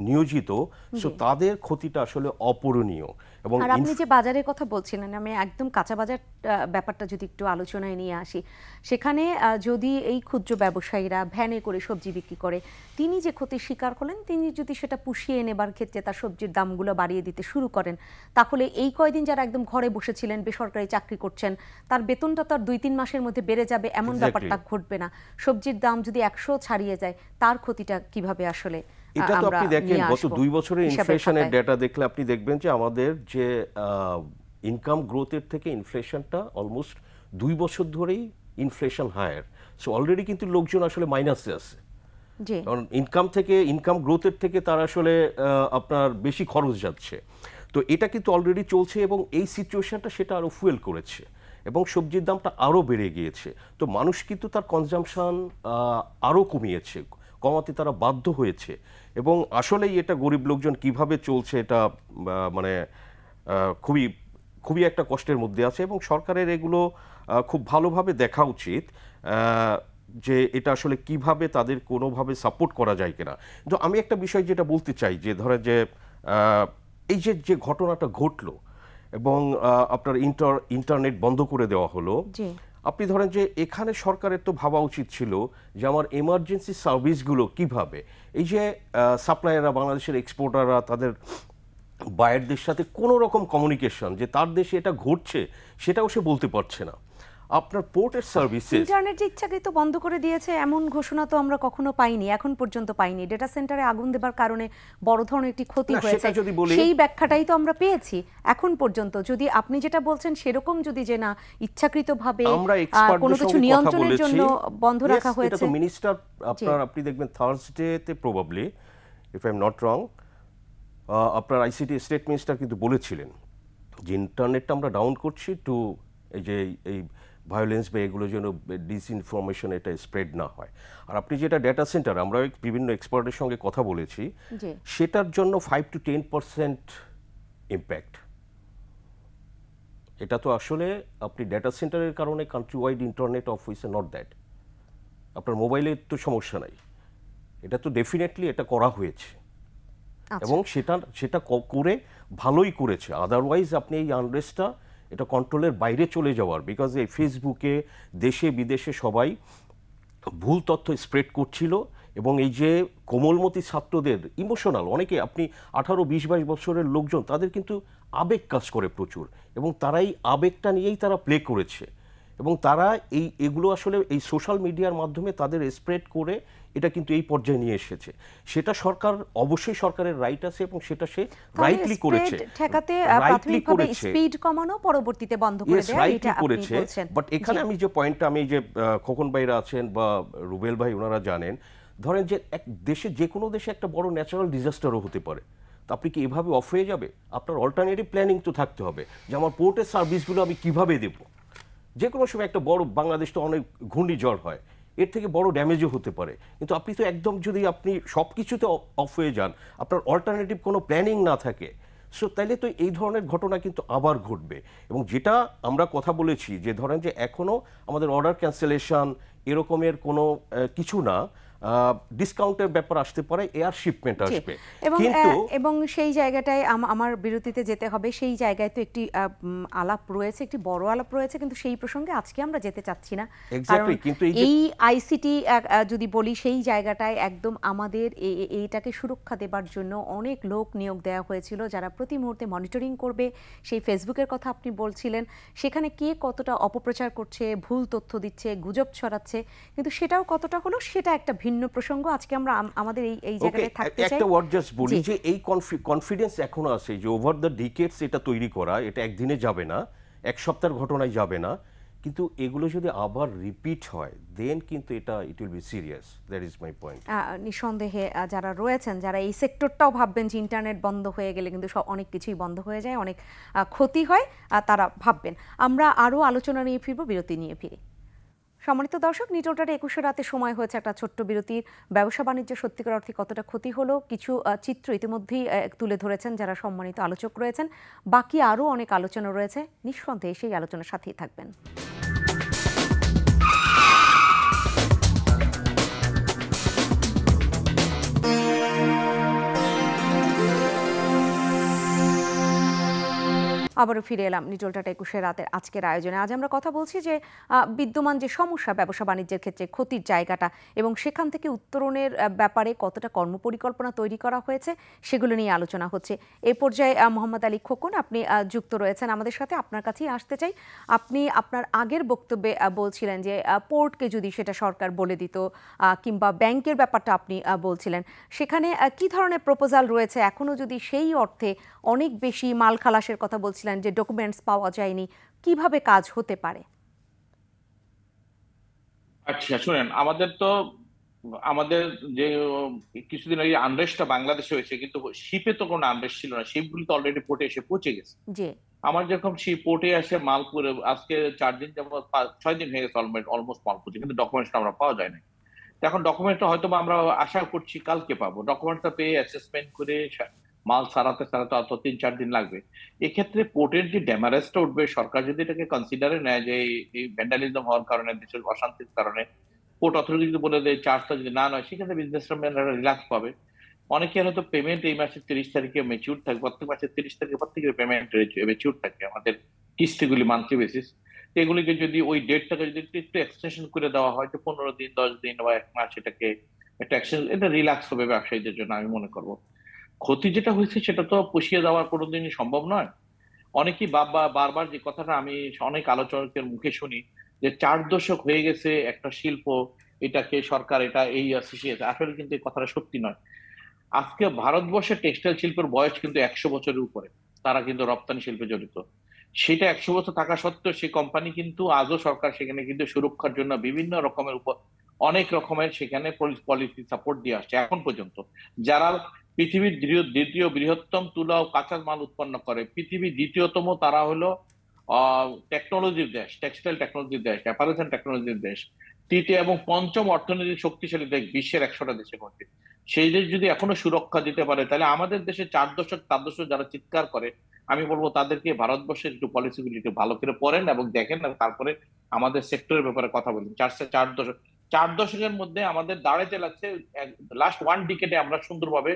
নিয়োজিত, সো তাদের ক্ষতিটা আসলে অপূরণীয়। এবং আপনি যে বাজারের কথা বলছিলেন, আমি একদম কাঁচা বাজার ব্যাপারটা যদি একটু আলোচনায় নিয়ে আসি, সেখানে যদি এই ক্ষুদ্র ব্যবসায়ীরা ভ্যানে করে সবজি বিক্রি করে, তিনি যে ক্ষতির শিকার হলেন, তিনি যদি সেটা পুষিয়ে নেবার ক্ষেত্রে তার সবজির দামগুলো বাড়িয়ে দিতে শুরু করেন, তাহলে এই কয়দিন যারা একদম ঘরে বসেছিলেন, বেসরকারি চাকরি করছেন, তার বেতনটা তার 2-3 মাসের মধ্যে বেড়ে যাবে এমন ব্যাপারটা ঘটবে না। সবজির দাম যদি 100 ছাড়িয়ে যায়, তার ক্ষতিটা কিভাবে আসলে? এটা তো আপনি দেখেন গত 2 বছরের ইনফ্লেশনের ডেটা দেখলে আপনি দেখবেন যে আমাদের যে ইনকাম গ্রোথের থেকে ইনফ্লেশনটা অলমোস্ট 2 বছর ধরেই ইনফ্লেশন হায়ার। সো অলরেডি কিন্তু লোকজন আসলে মাইনাসে আছে, কারণ ইনকাম গ্রোথের থেকে তার আসলে আপনার বেশি খরচ যাচ্ছে। তো এটা কিন্তু অলরেডি চলছে এবং এই সিচুয়েশনটা সেটা আরো ফুয়েল করেছে এবং সবজির দামটা আরো বেড়ে গিয়েছে। তো মানুষ কিন্তু তার কনজাম্পশন আরো কমাতে তারা বাধ্য হয়েছে এবং আসলেই এটা গরিব লোকজন কিভাবে চলছে এটা মানে খুবই একটা কষ্টের মধ্যে আছে এবং সরকারের এগুলো খুব ভালোভাবে দেখা উচিত যে এটা আসলে কিভাবে তাদের কোনোভাবে সাপোর্ট করা যায় কিনা। কিন্তু আমি একটা বিষয় যেটা বলতে চাই যে ধরেন যে এই যে ঘটনাটা ঘটলো এবং আপনার ইন্টারনেট বন্ধ করে দেওয়া হলো, আপনি ধরেন যে এখানে সরকারের তো ভাবা উচিত ছিল যে আমার এমার্জেন্সি সার্ভিসগুলো কিভাবে, এই যে সাপ্লায়াররা, বাংলাদেশের এক্সপোর্টাররা তাদের বায়ারদের সাথে কোনো রকম কমিউনিকেশন যে তার দেশে এটা ঘটছে সেটাও সে বলতে পারছে না। আপনার পোর্টের সার্ভিসেস, ইন্টারনেট ইচ্ছাকৃত বন্ধ করে দিয়েছে এমন ঘোষণা তো আমরা কখনো পাইনি, এখন পর্যন্ত পাইনি। ডেটা সেন্টারে আগুন দেবার কারণে বড় ধরনের একটি ক্ষতি হয়েছে, সেই ব্যাখ্যাটাই তো আমরা পেয়েছি এখন পর্যন্ত। যদি আপনি যেটা বলছেন সেরকম যদি যে না ইচ্ছাকৃতভাবে কোনো কিছু নিয়ন্ত্রণের জন্য বন্ধ রাখা হয়েছে, এটা তো মিনিস্টার আপনি দেখবেন থার্সডেতে probably, if I am not wrong, আপনার আইসিটি স্টেট মিনিস্টার কিন্তু বলেছিলেন যে ইন্টারনেটটা আমরা ডাউন করছি টু এই ভায়োলেন্স বা এগুলো যেন ডিসইনফরমেশন এটা স্প্রেড না হয়। আর আপনি যেটা ডেটা সেন্টার, আমরা বিভিন্ন এক্সপার্টের সঙ্গে কথা বলেছি, সেটার জন্য 5 to 10% ইম্প্যাক্ট। এটা তো আসলে আপনি ডেটা সেন্টারের কারণে কান্ট্রি ওয়াইড ইন্টারনেট অফ হয়েছে, নট দ্যাট আপনার মোবাইলের তো সমস্যা নাই। এটা তো ডেফিনেটলি এটা করা হয়েছে এবং সেটা করে ভালোই করেছে। আদারওয়াইজ আপনি এই আনরেস্টটা এটা কন্ট্রোলের বাইরে চলে যাওয়ার, বিকজ এই ফেসবুকে দেশে বিদেশে সবাই ভুল তথ্য স্প্রেড করছিল এবং এই যে কোমলমতি ছাত্রদের ইমোশনাল, অনেকে আপনি 18, 20, 22 বছরের লোকজন, তাদের কিন্তু আবেগ কাজ করে প্রচুর এবং তারাই আবেগটা নিয়েই তারা প্লে করেছে এবং তারা এগুলো আসলে এই সোশ্যাল মিডিয়ার মাধ্যমে তাদের স্প্রেড করে এটা কিন্তু এই পর্যায়ে নিয়ে এসেছে। সেটা অবশ্যই সরকারের রাইট আছে এবং সেটা সে রাইটলি করেছে, ঠেকাতে প্রাথমিকভাবে স্পিড কমানো, পরবর্তীতে বন্ধ করে দেয়া, এটা আপনি বলছেন। বাট এখানে আমি যে পয়েন্টটা, আমি যে খোকন ভাইরা আছেন বা রুবেল ভাই ওনারা জানেন, ধরেন যে এক দেশে, যে কোনো দেশে একটা বড় ন্যাচারাল ডিজাস্টারও হতে পারে, তো আপনি কি এভাবে অফ হয়ে যাবে? আপনার অল্টারনেটিভ প্ল্যানিং তো থাকতে হবে যে আমার পোর্টের সার্ভিসগুলো আমি কিভাবে দেব। যে কোনো সময় একটা বড়, বাংলাদেশ তো অনেক ঘূর্ণিঝড় হয়, এর থেকে বড় ড্যামেজও হতে পারে, কিন্তু আপনি তো একদম যদি আপনি সব কিছুতে অফ হয়ে যান, আপনার অল্টারনেটিভ কোনো প্ল্যানিং না থাকে, সো তাইলে তো এই ধরনের ঘটনা কিন্তু আবার ঘটবে। এবং যেটা আমরা কথা বলেছি যে ধরেন যে এখনও আমাদের অর্ডার ক্যান্সেলেশন এরকমের কোনো কিছু না, ডিসকাউন্টের ব্যাপার আসতে পারে, এয়ার শিপমেন্ট আসবে, এবং সেই জায়গাটায় আমার বিরতিতে যেতে হবে। সেই জায়গায় তো একটি আলাপ রয়েছে, একটি বড় আলাপ রয়েছে, কিন্তু সেই প্রসঙ্গে আজকে আমরা যেতে চাচ্ছি না। কিন্তু এই আইসিটি যদি বলি, সেই জায়গাটায় একদম আমাদের এইটাকে সুরক্ষা দেবার জন্য অনেক লোক নিয়োগ দেওয়া হয়েছিল যারা প্রতি মুহূর্তে মনিটরিং করবে। সেই ফেসবুকের কথা আপনি বলছিলেন, সেখানে কে কতটা অপপ্রচার করছে, ভুল তথ্য দিচ্ছে, গুজব ছড়াচ্ছে, কিন্তু সেটাও কতটা হলো সেটা একটা ভিন্ন ভিন্ন প্রসঙ্গ। আজকে আমরা আমাদের এই জায়গায় থাকতে চাই। একটা ওয়ার্ড জাস্ট বলি যে এই কনফিডেন্স এখনো আছে যে ওভার দ্য ডিকেডস এটা তৈরি করা, এটা একদিনে যাবে না, এক সপ্তাহের ঘটনায় যাবে না, কিন্তু এগুলো যদি আবার রিপিট হয় দেন কিন্তু এটা it will be serious. That is my point. নিঃসন্দেহে যারা রয়েছেন, যারা এই সেক্টরটাও ভাববেন যে ইন্টারনেট বন্ধ হয়ে গেলে কিন্তু অনেক কিছুই বন্ধ হয়ে যায়, অনেক ক্ষতি হয়, তারা ভাববেন। আমরা আরও আলোচনা নিয়ে ফিরবো বিরতি নিয়ে ফিরে। সম্মানিত দর্শক, নিটোলটারে 21 রাতে সময় হয়েছে একটা ছোট্ট বিরতির। ব্যবসা বাণিজ্য সত্যিকার অর্থে কতটা ক্ষতি হলো কিছু চিত্র ইতিমধ্যেই তুলে ধরেছেন যারা সম্মানিত আলোচক রয়েছেন। বাকি আরও অনেক আলোচনা রয়েছে, নিঃসন্দেহে সেই আলোচনার সাথেই থাকবেন। আবারও ফিরে এলাম নিটোলটা 21 রাতের আজকের আয়োজনে। আজ আমরা কথা বলছি যে বিদ্যমান যে সমস্যা ব্যবসা বাণিজ্যের ক্ষেত্রে, ক্ষতির জায়গাটা এবং সেখান থেকে উত্তরণের ব্যাপারে কতটা কর্মপরিকল্পনা তৈরি করা হয়েছে সেগুলো নিয়ে আলোচনা হচ্ছে। এই পর্যায়ে মোহাম্মদ আলী খোকন আপনি যুক্ত রয়েছেন আমাদের সাথে। আপনার কাছেই আসতে চাই। আপনি আপনার আগের বক্তব্যে বলছিলেন যে পোর্টকে যদি সেটা সরকার বলে দিত, কিংবা ব্যাংকের ব্যাপারটা আপনি বলছিলেন, সেখানে কি ধরনের প্রপোজাল রয়েছে এখনও যদি সেই অর্থে অনেক বেশি মাল খালাসের কথা বলছিলেন যে ডকুমেন্টস পাওয়া যায়নি, কিভাবে কাজ হতে পারে? আচ্ছা শুনেন, আমাদের যে কিছুদিন আগে আনরেস্টটা বাংলাদেশে হয়েছে, কিন্তু শিপে তো কোনো আনরেস্ট ছিল না, শিপগুলি তো অলরেডি পোর্টে এসে পৌঁছে গেছে। আমার যেরকম শিপ পোর্টে এসে মাল করে আজকে 4 দিন যেমন 6 দিন হয়ে গেছে অলমোস্ট মাল পৌঁছে, কিন্তু ডকুমেন্টসটা আমরা পাওয়া যায় না। এখন ডকুমেন্টটা হয়তো আমরা আশা করছি কালকে পাবো। ডকুমেন্টটা পেয়ে অ্যাসেসমেন্ট করে মাল সারাতে অত 3-4 দিন লাগবে। এক্ষেত্রে পোর্টের যে ড্যামারেজটা উঠবে, সরকার যদি এটাকে কনসিডারে নেয় যে এই ভ্যান্ডালিজম হওয়ার কারণে, দেশের অশান্তির কারণে পোর্ট অথরিটি যদি বলে দেয় চার্জটা যদি না নয়, সেক্ষেত্রে বিজনেসম্যানরা রিল্যাক্স পাবে। অনেকের হয়তো পেমেন্ট এই মাসের 30 তারিখে ম্যাচিউর থাকে, প্রত্যেক মাসের 30 তারিখে প্রত্যেকের পেমেন্ট ম্যাচিউর থাকে আমাদের কিস্তিগুলি মান্থলি বেসিস। এগুলিকে যদি ওই ডেটটাকে যদি একটু এক্সটেনশন করে দেওয়া হয়, তো 15 দিন 10 দিন বা 1 মাস, এটাকে একটা এটা রিল্যাক্স হবে ব্যবসায়ীদের জন্য আমি মনে করবো। ক্ষতি যেটা হয়েছে সেটা তো পুষিয়ে দেওয়া কোনোদিনই সম্ভব নয়। অনেকেই বারবার যে কথাটা আমি অনেক আলোচকের মুখে শুনি যে 4 দশক হয়ে গেছে একটা শিল্প, এটাকে সরকার এটা এই শিখিয়েছে। আসলে কিন্তু এই কথাটা সত্যি নয়। আজকে ভারতবর্ষের টেক্সটাইল শিল্পের বয়স কিন্তু 100 বছরের উপরে। তারা কিন্তু রপ্তানি শিল্পে জড়িত। সেটা 100 বছর থাকা সত্ত্বেও সেই কোম্পানি কিন্তু আজও সরকার সেখানে কিন্তু সুরক্ষার জন্য বিভিন্ন রকমের অনেক রকমের সেখানে পলিসি সাপোর্ট দিয়ে আসছে এখন পর্যন্ত। যারা পৃথিবীর দ্বিতীয় বৃহত্তম তুলা ও কাঁচা মাল উৎপন্ন করে, পৃথিবীর দ্বিতীয়তম তারা হলো টেকনোলজির দেশ, টেক্সটাইল টেকনোলজির দেশ, অ্যাপারেলস এন্ড টেকনোলজির দেশ, তৃতীয় এবং পঞ্চম অর্থনৈতিক শক্তিশালী দেশ বিশ্বের 100টা দেশের মধ্যে। সেই দেশ যদি এখনো সুরক্ষা দিতে পারে, তাহলে আমাদের দেশে 4 দশক 5 দশক যারা চিৎকার করে, আমি বলবো তাদেরকে ভারতবর্ষের একটু পলিসিগুলি একটু ভালো করে পড়েন এবং দেখেন, তারপরে আমাদের সেক্টরের ব্যাপারে কথা বলেন। 4 দশকের মধ্যে আমাদের দাঁড়াইতে লাগছে, লাস্ট 1 ডিকেডে আমরা সুন্দরভাবে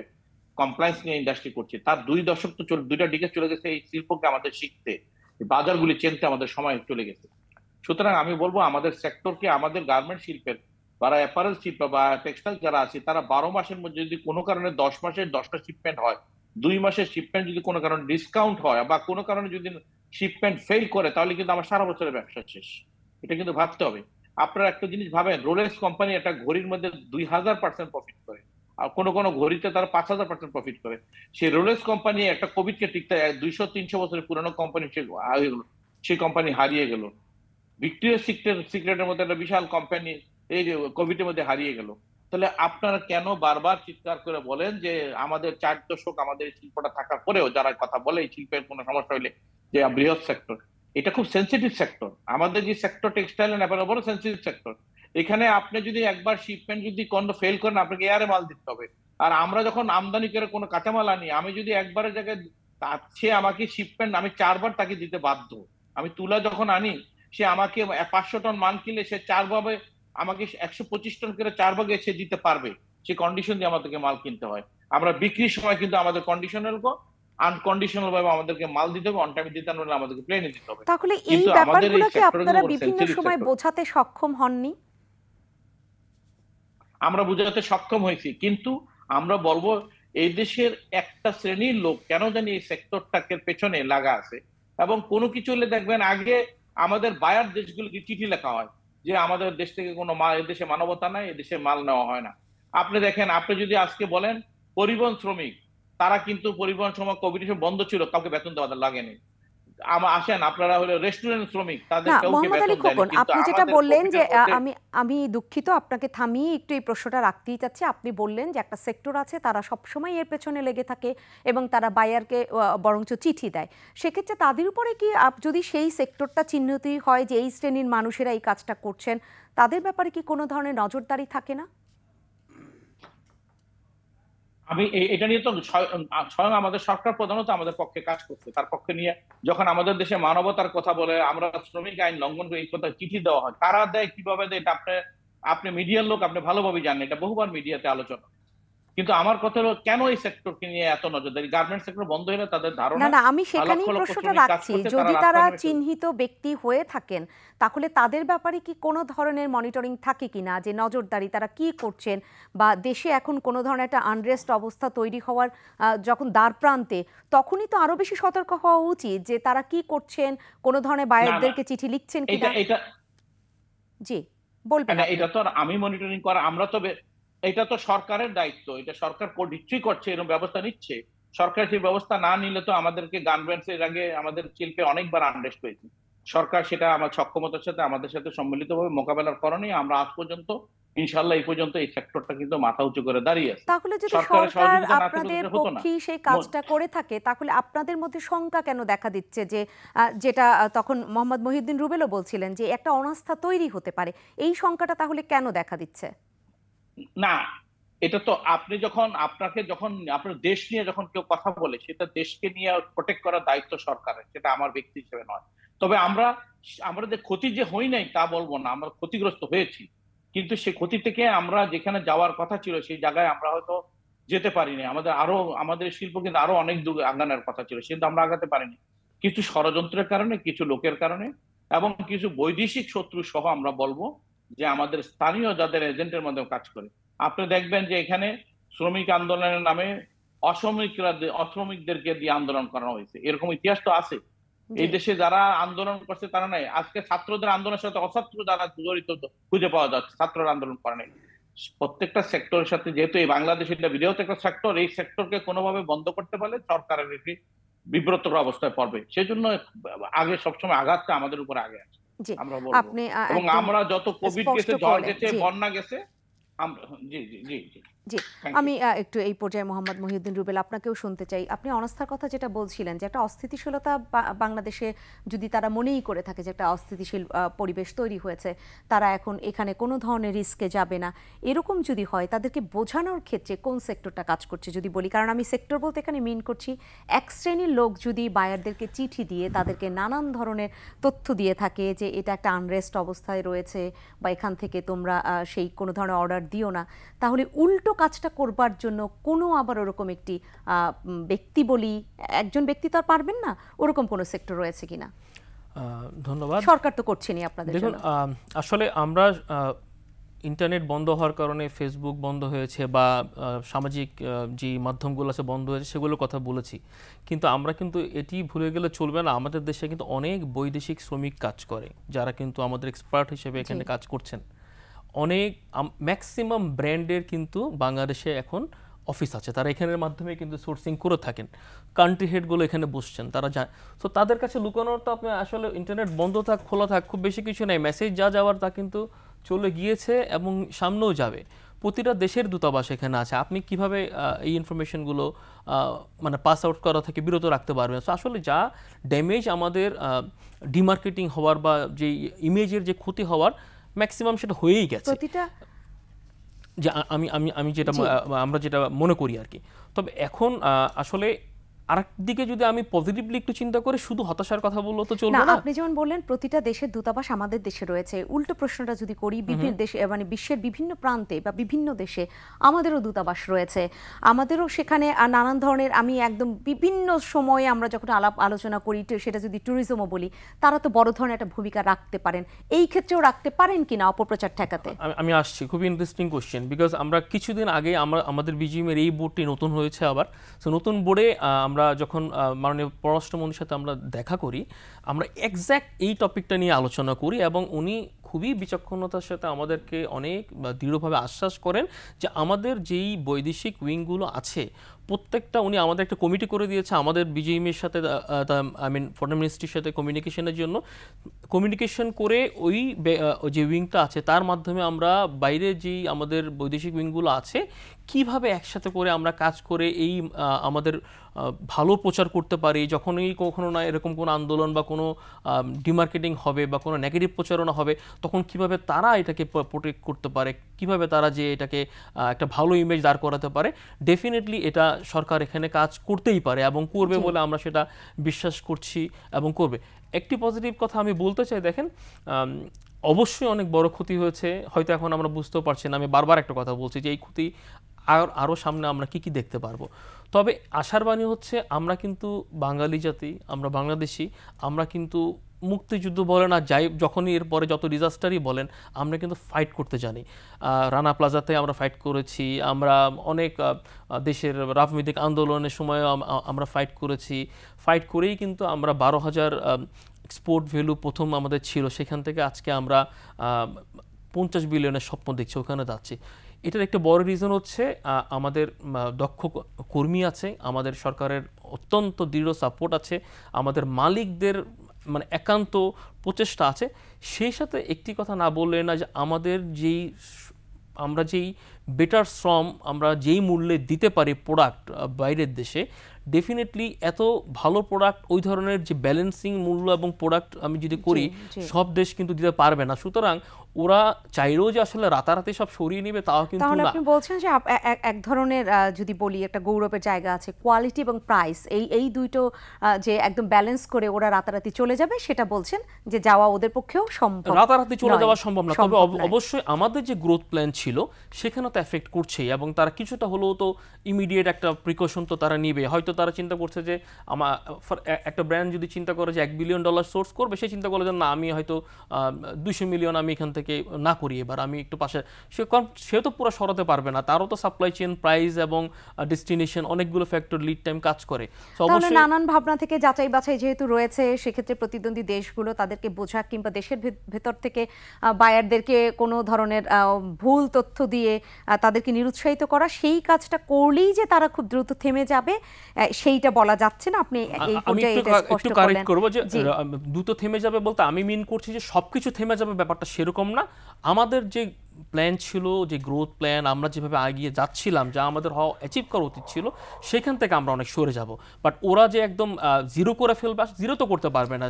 কমপ্লায়েন্স নিয়ে ইন্ডাস্ট্রি করছি। তার 2 দশক তো 2টা ডিকেড চলে গেছে এই শিল্পকে আমাদের শিখতে, বাজারগুলি চেনতে আমাদের সময় চলে গেছে। সুতরাং আমি বলবো আমাদের সেক্টরকে, আমাদের গার্মেন্ট শিল্পের বা অ্যাপারেল শিল্প বা টেক্সটাইল যারা আছে, তারা 12 মাসের মধ্যে যদি কোনো কারণে 10 মাসের 10টা শিপমেন্ট হয়, 2 মাসের শিপমেন্ট যদি কোনো কারণে ডিসকাউন্ট হয় বা কোনো কারণে যদি শিপমেন্ট ফেল করে, তাহলে কিন্তু আমার সারা বছরের ব্যবসা শেষ। এটা কিন্তু ভাবতে হবে। আপনারা একটা জিনিস ভাবেন, রোলেক্স কোম্পানি একটা ঘড়ির মধ্যে 2000% প্রফিট করে, আর কোনো ঘড়িতে তারা 5000% প্রফিট করে। সেই রোলেক্স কোম্পানি একটা কোভিডকে টিকতে 200-300 বছরের পুরনো কোম্পানি, সেই কোম্পানি হারিয়ে গেল। ভিক্টোরিয়া সিক্রেটের মধ্যে একটা বিশাল কোম্পানি এই যে কোভিডের মধ্যে হারিয়ে গেল। তাহলে আপনারা কেন বারবার চিৎকার করে বলেন যে আমাদের 4 দশক আমাদের শিল্পটা থাকার পরেও, যারা কথা বলে এই শিল্পের কোনো সমস্যা হইলে যে বৃহৎ সেক্টর, এটা খুব সেন্সিটিভ সেক্টর। আমাদের যে সেক্টর টেক্সটাইল এন্ড অ্যাপারেল বড় সেন্সিটিভ সেক্টর। এখানে আপনি যদি একবার শিপমেন্ট যদি কোনো ফেল করেন, আপনাকে এয়ারে মাল দিতে হবে। আর আমরা যখন আমদানি করে কোনো কাঁচামাল আনি, আমি যদি একবারের জায়গায় সে আমাকে শিপমেন্ট আমি 4 বার তাকে দিতে বাধ্য। আমি তুলা যখন আনি, সে আমাকে 500 টন মাল কিনলে সে 4 ভাবে আমাকে 125 টন করে 4 ভাগে সে দিতে পারবে। সে কন্ডিশন দিয়ে আমাদেরকে মাল কিনতে হয়। আমরা বিক্রির সময় কিন্তু আমাদের কন্ডিশনাল আনকন্ডিশনাল ভাবে আমাদেরকে মাল দিতে হবে, অন টাইম দিতে হলে আমাদেরকে প্লেনে দিতে হবে। তাহলে এই ব্যাপারগুলোকে আপনারা বিভিন্ন সময় বোঝাতে সক্ষম হননি? আমরা বোঝাতে সক্ষম হয়েছি, কিন্তু আমরা বলবো এই দেশের একটা শ্রেণীর লোক কেন জানি এই সেক্টরটাকে পেছনে লাগা আছে। এবং কোনো কিছু হলে দেখবেন আগে আমাদের বায়ার দেশগুলোকে চিঠি লেখা হয় যে আমাদের দেশ থেকে কোনো মাল, এদেশে মানবতা নাই, এদেশে মাল নেওয়া হয় না। আপনি দেখেন, আপনি যদি আজকে বলেন পরিবহন শ্রমিক, তারা কিন্তু পরিবহন সময় কোভিড বন্ধ ছিল, কাউকে বেতন দেওয়া লাগেনি। আসেন আপনারা হলো রেস্টুরেন্ট শ্রমিক, তাদের কাউকে বেতন দেয়নি। কিন্তু আপনি যেটা বললেন যে আমি দুঃখিত, আপনাকে থামিয়ে একটু এই প্রশ্নটা রাখতেই চাচ্ছি। আপনি বললেন যে একটা সেক্টর আছে তারা সবসময় এর পেছনে লেগে থাকে এবং তারা বায়ারকে বরঞ্চ চিঠি দেয়। সেক্ষেত্রে তাদের উপরে কি যদি সেই সেক্টরটা চিহ্নিত হয় যে এই শ্রেণীর মানুষেরা এই কাজটা করছেন, তাদের ব্যাপারে কি কোনো ধরনের নজরদারি থাকে না? আমি এটা নিয়ে তো স্বয়ং আমাদের সরকার প্রধানত আমাদের পক্ষে কাজ করছে। তার পক্ষে নিয়ে যখন আমাদের দেশে মানবতার কথা বলে, আমরা শ্রমিক আইন লঙ্ঘন করে এই কথা চিঠি দেওয়া হয়, কারা দেয়, কিভাবে দেয়, এটা আপনি মিডিয়ার লোক, আপনি ভালোভাবে জানেন, এটা বহুবার মিডিয়াতে আলোচনা। কিন্তু আমার কথা হলো, কেন এই সেক্টরকে নিয়ে এত নজরদারি? গার্মেন্ট সেক্টর বন্ধ হলে তাদের ধারণা না, আমি সেখানেই প্রশ্নটা রাখছি, যদি তারা চিহ্নিত ব্যক্তি হয়ে থাকেন তাহলে তাদের ব্যাপারে কি কোনো ধরনের মনিটরিং থাকে কিনা, যে নজরদারি তারা কি করছেন, বা দেশে এখন কোনো ধরনের একটা আনরেস্ট অবস্থা তৈরি হওয়ার যখন দ্বার প্রান্তে, তখনই তো আরো বেশি সতর্ক হওয়া উচিত যে তারা কি করছেন, কোনো ধরনের বায়ারদেরকে চিঠি লিখছেন কিনা। জি বলবেন। এটা তো আমি মনিটরিং করা, আমরা তো, এটা তো সরকারের দায়িত্ব, এটা সরকার নিশ্চয়ই করছে, এরকম ব্যবস্থা নিচ্ছে। সরকার সেই ব্যবস্থা না নিলে তো আমাদেরকে গার্মেন্টস এর আগে আমাদের শিল্পে অনেকবার আনরেস্ট হয়েছে। সরকার সেটা আমার সক্ষমতার সাথে আমাদের সাথে সম্মিলিতভাবে মোকাবেলার কারণে আমরা আজ পর্যন্ত ইনশাআল্লাহ এই পর্যন্ত এই সেক্টরটা কিন্তু মাথা উঁচু করে দাঁড়িয়ে আছে। তাহলে যদি সরকার আপনাদের পক্ষে সেই কাজটা করে থাকে, তাহলে আপনাদের মধ্যে শঙ্কা কেন দেখা দিচ্ছে যে যেটা তখন মোহাম্মদ মহিউদ্দিন রুবেলও বলছিলেন যে একটা অনাস্থা তৈরি হতে পারে, এই শঙ্কাটা তাহলে কেন দেখা দিচ্ছে? না, এটা তো আপনি যখন আপনার দেশ নিয়ে যখন কেউ কথা বলে, সেটা দেশকে নিয়ে প্রোটেক্ট করার দায়িত্ব সরকারের, সেটা আমার ব্যক্তি হিসেবে নয়। তবে আমাদের ক্ষতি যে হই নাই তা বলবো না, আমরা ক্ষতিগ্রস্ত হয়েছি, কিন্তু সেই ক্ষতি থেকে আমরা যেখানে যাওয়ার কথা ছিল সেই জায়গায় আমরা হয়তো যেতে পারিনি। আমাদের শিল্প কিন্তু আরো অনেক দূর আগানোর কথা ছিল, সেটা আমরা আগাতে পারিনি কিছু ষড়যন্ত্রের কারণে, কিছু লোকের কারণে, এবং কিছু বৈদেশিক শত্রু সহ আমরা বলবো যে আমাদের স্থানীয় যাদের এজেন্টের মধ্যে কাজ করে। আপনি দেখবেন যে এখানে শ্রমিক আন্দোলনের নামে অশ্রমিকদেরকে দিয়ে আন্দোলন করানো হয়েছে, এরকম ইতিহাস তো আছে। এই দেশে যারা আন্দোলন করছে তারা নাই, আজকে ছাত্রদের আন্দোলনের সাথে অছাত্র যারা জড়িত খুঁজে পাওয়া যাচ্ছে, ছাত্ররা আন্দোলন করে নাই। প্রত্যেকটা সেক্টরের সাথে, যেহেতু এই বাংলাদেশ এটা বৃহৎ একটা সেক্টর, এই সেক্টরকে কোনোভাবে বন্ধ করতে পারলে সরকারের একটি বিব্রতকর অবস্থায় পড়বে। সেই জন্য আগে সবসময় আঘাতটা আমাদের উপর আগে আছে, আমরা বলবো। এবং আমরা যত কোভিড গেছে, জ্বর গেছে, বন্যা গেছে, জি, আমি একটু এই পর্যায়ে মোহাম্মদ মহিউদ্দিন রুবেল আপনাকেও শুনতে চাই। আপনি অনাস্থার কথা যেটা বলছিলেন, যে একটা অস্থিতিশীলতা বাংলাদেশে যদি তারা মনেই করে থাকে যে একটা অস্থিতিশীল পরিবেশ তৈরি হয়েছে, তারা এখন এখানে কোনো ধরনের রিস্কে যাবে না, এরকম যদি হয় তাদেরকে বোঝানোর ক্ষেত্রে কোন সেক্টরটা কাজ করছে যদি বলি, কারণ আমি সেক্টর বলতে এখানে মিন করছি এক শ্রেণীর লোক যদি বায়ারদেরকে চিঠি দিয়ে তাদেরকে নানান ধরনের তথ্য দিয়ে থাকে যে এটা একটা আনরেস্ট অবস্থায় রয়েছে বা এখান থেকে তোমরা সেই কোনো ধরনের অর্ডার দিও না, তাহলে উল্টো কাজটা করবার জন্য কোনো আবার ওরকম একটি ব্যক্তি বলি, একজন ব্যক্তি তো আর পারবেন না, ওরকম কোনো সেক্টর রয়েছে কিনা? ধন্যবাদ। সরকার তো করছেনই আপনাদের জন্য। দেখুন, আসলে আমরা ইন্টারনেট বন্ধ হওয়ার কারণে ফেসবুক বন্ধ হয়েছে বা সামাজিক যে মাধ্যমগুলো আছে বন্ধ হয়েছে, সেগুলোর কথা বলেছি, কিন্তু আমরা কিন্তু এটি ভুলে গেলে চলবে না, আমাদের দেশে কিন্তু অনেক বৈদেশিক শ্রমিক কাজ করে, যারা কিন্তু আমাদের এক্সপার্ট হিসেবে এখানে কাজ করছেন। অনেক ম্যাক্সিমাম ব্র্যান্ডের কিন্তু বাংলাদেশে এখন অফিস আছে, তারা এখানের মাধ্যমে কিন্তু সোর্সিং করে থাকেন, কান্ট্রি হেডগুলো এখানে বসছেন, তারা যায়। তো তাদের কাছে লুকানোর তো আপনি আসলে ইন্টারনেট বন্ধ থাক খোলা থাক খুব বেশি কিছু নেই, মেসেজ যা যাওয়ার তা কিন্তু চলে গিয়েছে এবং সামনেও যাবে। প্রতিটা দেশের দূতাবাস এখানে আছে, আপনি কিভাবে এই ইনফরমেশনগুলো মানে পাস আউট করা থেকে বিরত রাখতে পারবেন? তো আসলে যা ড্যামেজ আমাদের ডিমার্কেটিং হওয়ার বা যে ইমেজের যে ক্ষতি হওয়ার ম্যাক্সিমাম সেটা হয়েই গেছে, যে আমি যেটা আমরা যেটা মনে করি আর কি। তবে এখন আসলে আরেকদিকে যদি আমি পজিটিভলি একটু চিন্তা করি, শুধু হতাশার কথা বললে তো চলবে না। আপনি যেমন বললেন প্রতিটা দেশের দূতাবাস আমাদের দেশে রয়েছে, উল্টো প্রশ্নটা যদি করি, বিভিন্ন দেশে মানে বিশ্বের বিভিন্ন প্রান্তে বা বিভিন্ন দেশে আমাদেরও দূতাবাস রয়েছে, আমাদেরও সেখানে নানান ধরনের, আমি একদম বিভিন্ন সময়ে আমরা যখন আলোচনা করি, সেটা যদি ট্যুরিজমও বলি, তারা তো বড় ধরনের একটা ভূমিকা রাখতে পারেন, এই ক্ষেত্রেও রাখতে পারেন কিনা অপপ্রচার ঠেকাতে? আমি আসছি, খুবই ইন্টারেস্টিং কোশ্চেন, বিকজ আমরা কিছুদিন আগে আমাদের বিজিএমের এই বোর্ডটি নতুন হয়েছে আবার, সো নতুন বোর্ডে আমরা আমরা যখন মাননীয় পররাষ্ট্রমন্ত্রীর সাথে আমরা দেখা করি, আমরা এক্স্যাক্ট এই টপিকটা নিয়ে আলোচনা করি এবং উনি খুবই বিচক্ষণতার সাথে আমাদেরকে অনেক দৃঢ়ভাবে আশ্বাস করেন যে আমাদের যেই বৈদেশিক উইংগুলো আছে প্রত্যেকটা, উনি আমাদের একটা কমিটি করে দিয়েছে আমাদের বিজিএমের সাথে, ফরেন মিনিস্ট্রির সাথে কমিউনিকেশনের জন্য, কমিউনিকেশন করে ওই যে উইংটা আছে তার মাধ্যমে আমরা বাইরে যেই আমাদের বৈদেশিক উইংগুলো আছে কিভাবে একসাথে করে আমরা কাজ করে এই আমাদের ভালো প্রচার করতে পারি, যখনই কখনো না এরকম কোনো আন্দোলন বা কোনো ডিমার্কেটিং হবে বা কোনো নেগেটিভ প্রচারণা হবে তখন কিভাবে তারা এটাকে প্রোটেক্ট করতে পারে, কিভাবে তারা যে এটাকে একটা ভালো ইমেজ দাঁড় করাতে পারে। ডেফিনেটলি এটা সরকার এখানে কাজ করতেই পারে এবং করবে বলে আমরা সেটা বিশ্বাস করছি এবং করবে। একটি পজিটিভ কথা আমি বলতে চাই, দেখেন অবশ্যই অনেক বড় ক্ষতি হয়েছে, হয়তো এখন আমরা বুঝতেও পারছি না। আমি বারবার একটা কথা বলছি যে এই ক্ষতি আরও সামনে আমরা কি দেখতে পারবো। তবে আশার বাণী হচ্ছে আমরা কিন্তু বাঙালি জাতি, আমরা বাংলাদেশি, আমরা কিন্তু মুক্তিযুদ্ধ বলেন আর যাই যখনই এরপরে যত ডিজাস্টারই বলেন আমরা কিন্তু ফাইট করতে জানি। রানা প্লাজাতে আমরা ফাইট করেছি, আমরা অনেক দেশের রাজনৈতিক আন্দোলনের সময় আমরা ফাইট করেছি, ফাইট করেই কিন্তু আমরা 12,000 এক্সপোর্ট ভ্যালু প্রথম আমাদের ছিল, সেখান থেকে আজকে আমরা 50 বিলিয়নের স্বপ্ন দেখছি, ওখানে যাচ্ছি। এটার একটা বড় রিজন হচ্ছে আমাদের দক্ষ কর্মী আছে, আমাদের সরকারের অত্যন্ত দৃঢ় সাপোর্ট আছে, আমাদের মালিকদের মানে একান্ত প্রচেষ্টা আছে। সেই সাথে একটি কথা না বললে না যে আমাদের আমরা যেই বেটার শ্রম আমরা যেই মূল্যে দিতে পারি প্রোডাক্ট বাইরের দেশে, ডেফিনেটলি এত ভালো প্রোডাক্ট ওই ধরনের যে ব্যালেন্সিং মূল্য এবং প্রোডাক্ট আমি যদি করি সব দেশ কিন্তু দিতে পারবে না। সুতরাং ওরা চাইলেও যে আসলে রাতারাতি সব সরিয়ে নেবে তাও কিন্তু না। তাহলে আপনি বলছেন যে এক ধরনের যদি বলি একটা গৌরবের জায়গা আছে, কোয়ালিটি এবং প্রাইস এই দুটো যে একদম ব্যালেন্স করে ওরা রাতারাতি চলে যাবে সেটা বলছেন যে যাওয়া ওদের পক্ষেও সম্ভব, রাতারাতি চলে যাওয়া সম্ভব না। তবে অবশ্যই আমাদের যে গ্রোথ প্ল্যান ছিল সেখানে তো এফেক্ট করছেই এবং তারা কিছুটা হলেও তো ইমিডিয়েট একটা প্রিকশন তো তারা নিবে। হয়তো তারা চিন্তা করছে যে একটা ব্র্যান্ড যদি চিন্তা করে যে $1 বিলিয়ন সোর্স করবে, সে চিন্তা করলে যে না আমি হয়তো 200 মিলিয়ন আমি এখান থেকে না করি, এবার আমি একটু পাশে, সে তো পুরো সরাতে পারবে না, তারও তো সাপ্লাই চেইন, প্রাইস এবং ডেস্টিনেশন অনেকগুলো ফ্যাক্টর লিড টাইম কাজ করে। তাহলে নানান ভাবনা থেকে যাচাই বাছাই যেহেতু রয়েছে, সেক্ষেত্রে প্রতিদ্বন্দ্বী দেশগুলো তাদেরকে বোঝা কিংবা দেশের ভেতর থেকে বায়ারদেরকে কোনো ধরনের ভুল তথ্য দিয়ে তাদেরকে নিরুৎসাহিত করা, সেই কাজটা করলেই যে তারা খুব দ্রুত থেমে যাবে সেইটা বলা যাচ্ছে না। আপনি এই পর্যায়ে এটা স্পষ্ট একটু কারেক্ট করব যে দ্রুত থেমে যাবে বলতে আমি মিন করছি যে সবকিছু থেমে যাবে, ব্যাপারটা সেরকম না। আমাদের যে প্ল্যান ছিল, যে গ্রোথ প্ল্যান, আমরা যেভাবে এগিয়ে যাচ্ছিলাম, যা আমাদের অ্যাচিভ করা উচিত ছিল, সেখান থেকে আমরা অনেক সরে যাব। বাট ওরা যে একদম জিরো করে ফেলবে, জিরো তো করতে পারবে না।